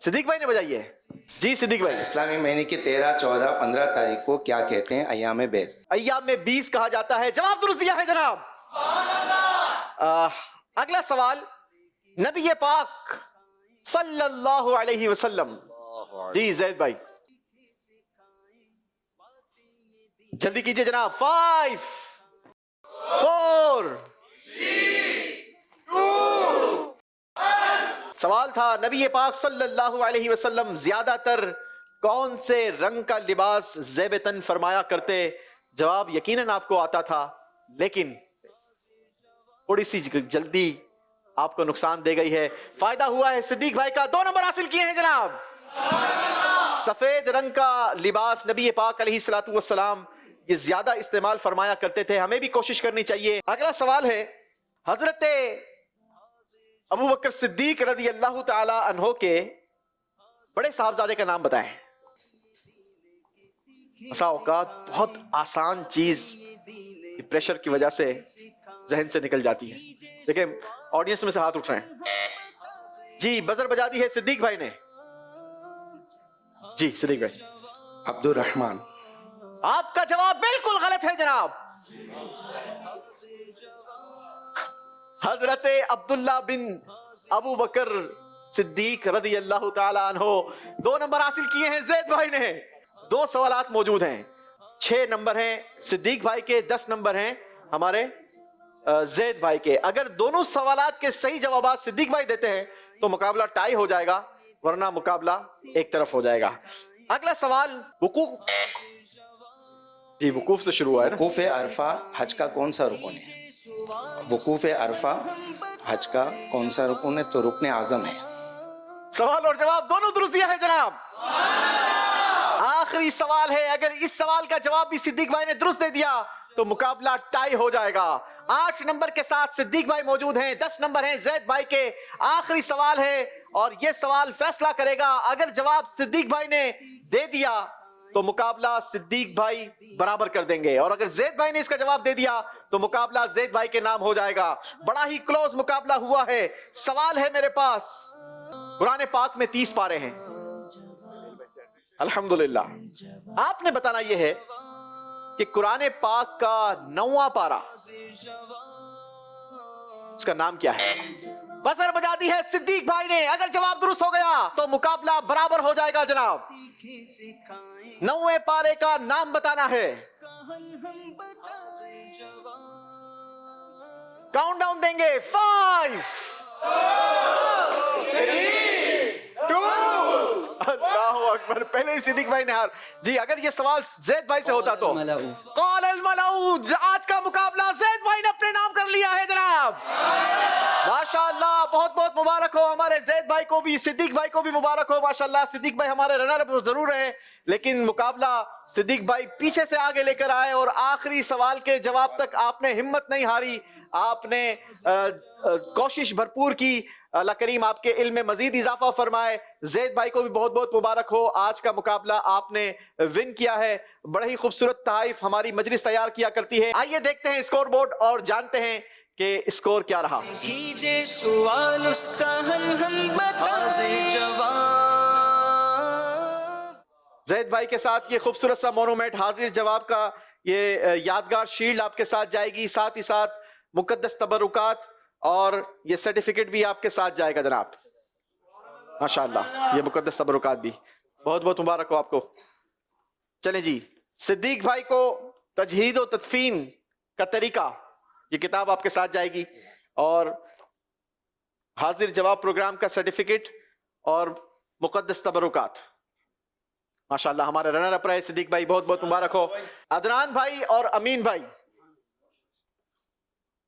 صدیق بھائی نے بجائی ہے. جی صدیق بھائی. اسلامی مہینے کی 13، 14، 15 تاریخ کو کیا کہتے ہیں؟ ایام بیس. ایام بیس کہا جاتا ہے. جواب درست دیا ہے جناب. اگلا سوال نبی پاک صلی اللہ علیہ وسلم. جی زید بھائی جلدی کیجئے جناب. 5 4 سوال تھا نبی پاک صلی اللہ علیہ وسلم زیادہ تر کون سے رنگ کا لباس زیب تن فرمایا کرتے؟ جواب یقیناً آپ کو آتا تھا، لیکن تھوڑی سی جلدی آپ کو نقصان دے گئی ہے. فائدہ ہوا ہے صدیق بھائی کا. 2 نمبر حاصل کیے ہیں جناب. سفید رنگ کا لباس نبی پاک علیہ الصلوۃ والسلام یہ زیادہ استعمال فرمایا کرتے تھے. ہمیں بھی کوشش کرنی چاہیے. اگلا سوال ہے حضرت ابو بکر صدیق رضی اللہ تعالی عنہ کے بڑے صاحبزادے کا نام بتائیں. ایسا اوقات بہت آسان چیز پریشر کی وجہ سے ذہن سے نکل جاتی ہے. دیکھیں آڈینس میں سے ہاتھ اٹھ رہے ہیں. جی بزر بجا دی ہے صدیق بھائی نے. جی صدیق بھائی. عبد الرحمن. آپ کا جواب بالکل غلط ہے جناب. حضرت عبداللہ بن ابو بکر صدیق رضی اللہ تعالی عنہ. 2 نمبر حاصل کیے ہیں زید بھائی نے. 2 سوالات موجود ہیں. 6 نمبر ہیں صدیق بھائی کے، 10 نمبر ہیں ہمارے زید بھائی کے. اگر دونوں سوالات کے صحیح جوابات صدیق بھائی دیتے ہیں تو مقابلہ ٹائی ہو جائے گا، ورنہ مقابلہ ایک طرف ہو جائے گا. اگلا سوال وقوف. جی وقوف سے شروع ہوا ہے نا. وقوف عرفہ حج کا کون سا رکن ہے؟ وقوف عرفہ حج کا کون سا رکن ہے؟ تو رکن اعظم ہے. سوال اور جواب دونوں درست دیا ہے جناب. آخری سوال ہے. اگر اس سوال کا جواب بھی صدیق بھائی نے درست دے دیا تو مقابلہ ٹائی ہو جائے گا. 8 نمبر کے ساتھ صدیق بھائی موجود ہیں، 10 نمبر ہیں زید بھائی کے. آخری سوال ہے اور یہ سوال فیصلہ کرے گا. اگر جواب صدیق بھائی نے دے دیا تو مقابلہ صدیق بھائی برابر کر دیں گے، اور اگر زید بھائی نے اس کا جواب دے دیا تو مقابلہ زید بھائی کے نام ہو جائے گا. بڑا ہی کلوز مقابلہ ہوا ہے. سوال ہے میرے پاس قرآن پاک میں 30 پارے ہیں الحمدللہ. آپ نے بتانا یہ ہے کہ قرآن پاک کا 9واں پارہ اس کا نام کیا ہے؟ بزر بجا دی ہے صدیق بھائی نے. اگر جواب درست ہو گیا تو مقابلہ برابر ہو جائے گا جناب. 9ویں پارے کا نام بتانا ہے. کاؤنٹ ڈاؤن دیں گے. 5 3 2 اللہ اکبر. پہلے ہی صدیق بھائی نے ہار. جی اگر یہ سوال زید بھائی سے ہوتا تو قال الملؤ. آج کا مقابلہ زید بھائی نے اپنے نام کر لیا ہے جناب. ماشاءاللہ بہت بہت مبارک ہو ہمارے زید بھائی کو بھی, صدیق بھائی کو بھی مبارک ہو. ماشاءاللہ صدیق بھائی ہمارے رنر اپ ضرور رہے لیکن مقابلہ صدیق بھائی پیچھے سے آگے لے کر آئے اور آخری سوال کے جواب تک آپ نے ہمت نہیں ہاری. آپ نے کوشش بھرپور کی. اللہ کریم آپ کے علم میں مزید اضافہ فرمائے. زید بھائی کو بھی بہت بہت مبارک ہو. آج کا مقابلہ آپ نے ون کیا ہے. بڑے ہی خوبصورت تحائف ہماری مجلس تیار کیا کرتی ہے. آئیے دیکھتے ہیں اسکور بورڈ اور جانتے ہیں کہ اسکور کیا رہا. کیجے سوال اس کا حل ہم بتا دیں جواب. زید بھائی کے ساتھ یہ خوبصورت سا مونومنٹ حاضر جواب کا یہ یادگار شیلڈ آپ کے ساتھ جائے گی. ساتھ ہی ساتھ مقدس تبرکات اور یہ سرٹیفکیٹ بھی آپ کے ساتھ جائے گا جناب. ماشاءاللہ یہ مقدس تبرکات بھی بہت بہت مبارک ہو آپ کو. چلیں جی صدیق بھائی کو تجہید و تدفین کا طریقہ یہ کتاب آپ کے ساتھ جائے گی اور حاضر جواب پروگرام کا سرٹیفکیٹ اور مقدس تبرکات. ماشاءاللہ ہمارے رنر اپ رہے صدیق بھائی بہت بہت مبارک ہو. عدنان بھائی اور امین بھائی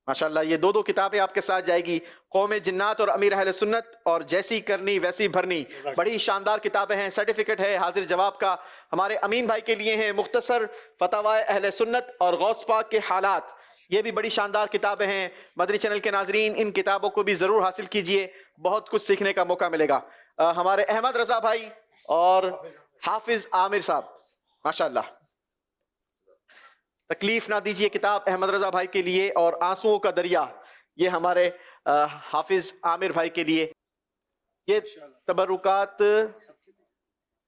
ماشاءاللہ یہ دو کتابیں آپ کے ساتھ جائے گی. قوم جنات اور امیر اہل سنت اور جیسی کرنی ویسی بھرنی بڑی شاندار کتابیں ہیں. سرٹیفکیٹ ہے حاضر جواب کا ہمارے امین بھائی کے لیے ہیں. مختصر فتاوی اہل سنت اور غوث پاک کے حالات یہ بھی بڑی شاندار کتابیں ہیں. مدنی چینل کے ناظرین ان کتابوں کو بھی ضرور حاصل کیجئے. بہت کچھ سیکھنے کا موقع ملے گا. ہمارے احمد رضا بھائی اور حافظ عامر صاحب ماشاءاللہ تکلیف نہ دیجئے کتاب احمد رضا بھائی کے لیے اور آنسوؤں کا دریا یہ ہمارے حافظ عامر بھائی کے لیے. یہ تبرکات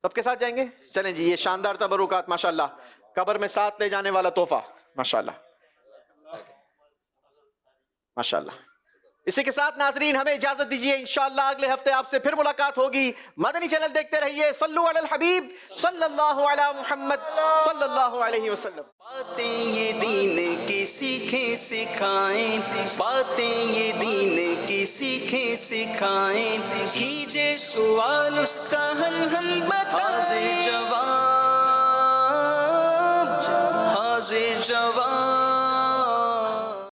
سب کے ساتھ جائیں گے. چلیں جی یہ شاندار تبرکات ماشاءاللہ قبر میں ساتھ لے جانے والا تحفہ ماشاءاللہ ماشاءاللہ. اسی کے ساتھ ناظرین ہمیں اجازت دیجیے. انشاءاللہ اگلے ہفتے آپ سے پھر ملاقات ہوگی. مدنی چینل دیکھتے رہیے. صلو علی الحبیب صلی اللہ علی محمد صلی اللہ علیہ وسلم. باتیں یہ دین کی سیکھیں سکھائیں. باتیں یہ دین کی سیکھیں سکھائیں. کیجے سوال اس کا حل ہم بتا دیں جواب. حاضر جواب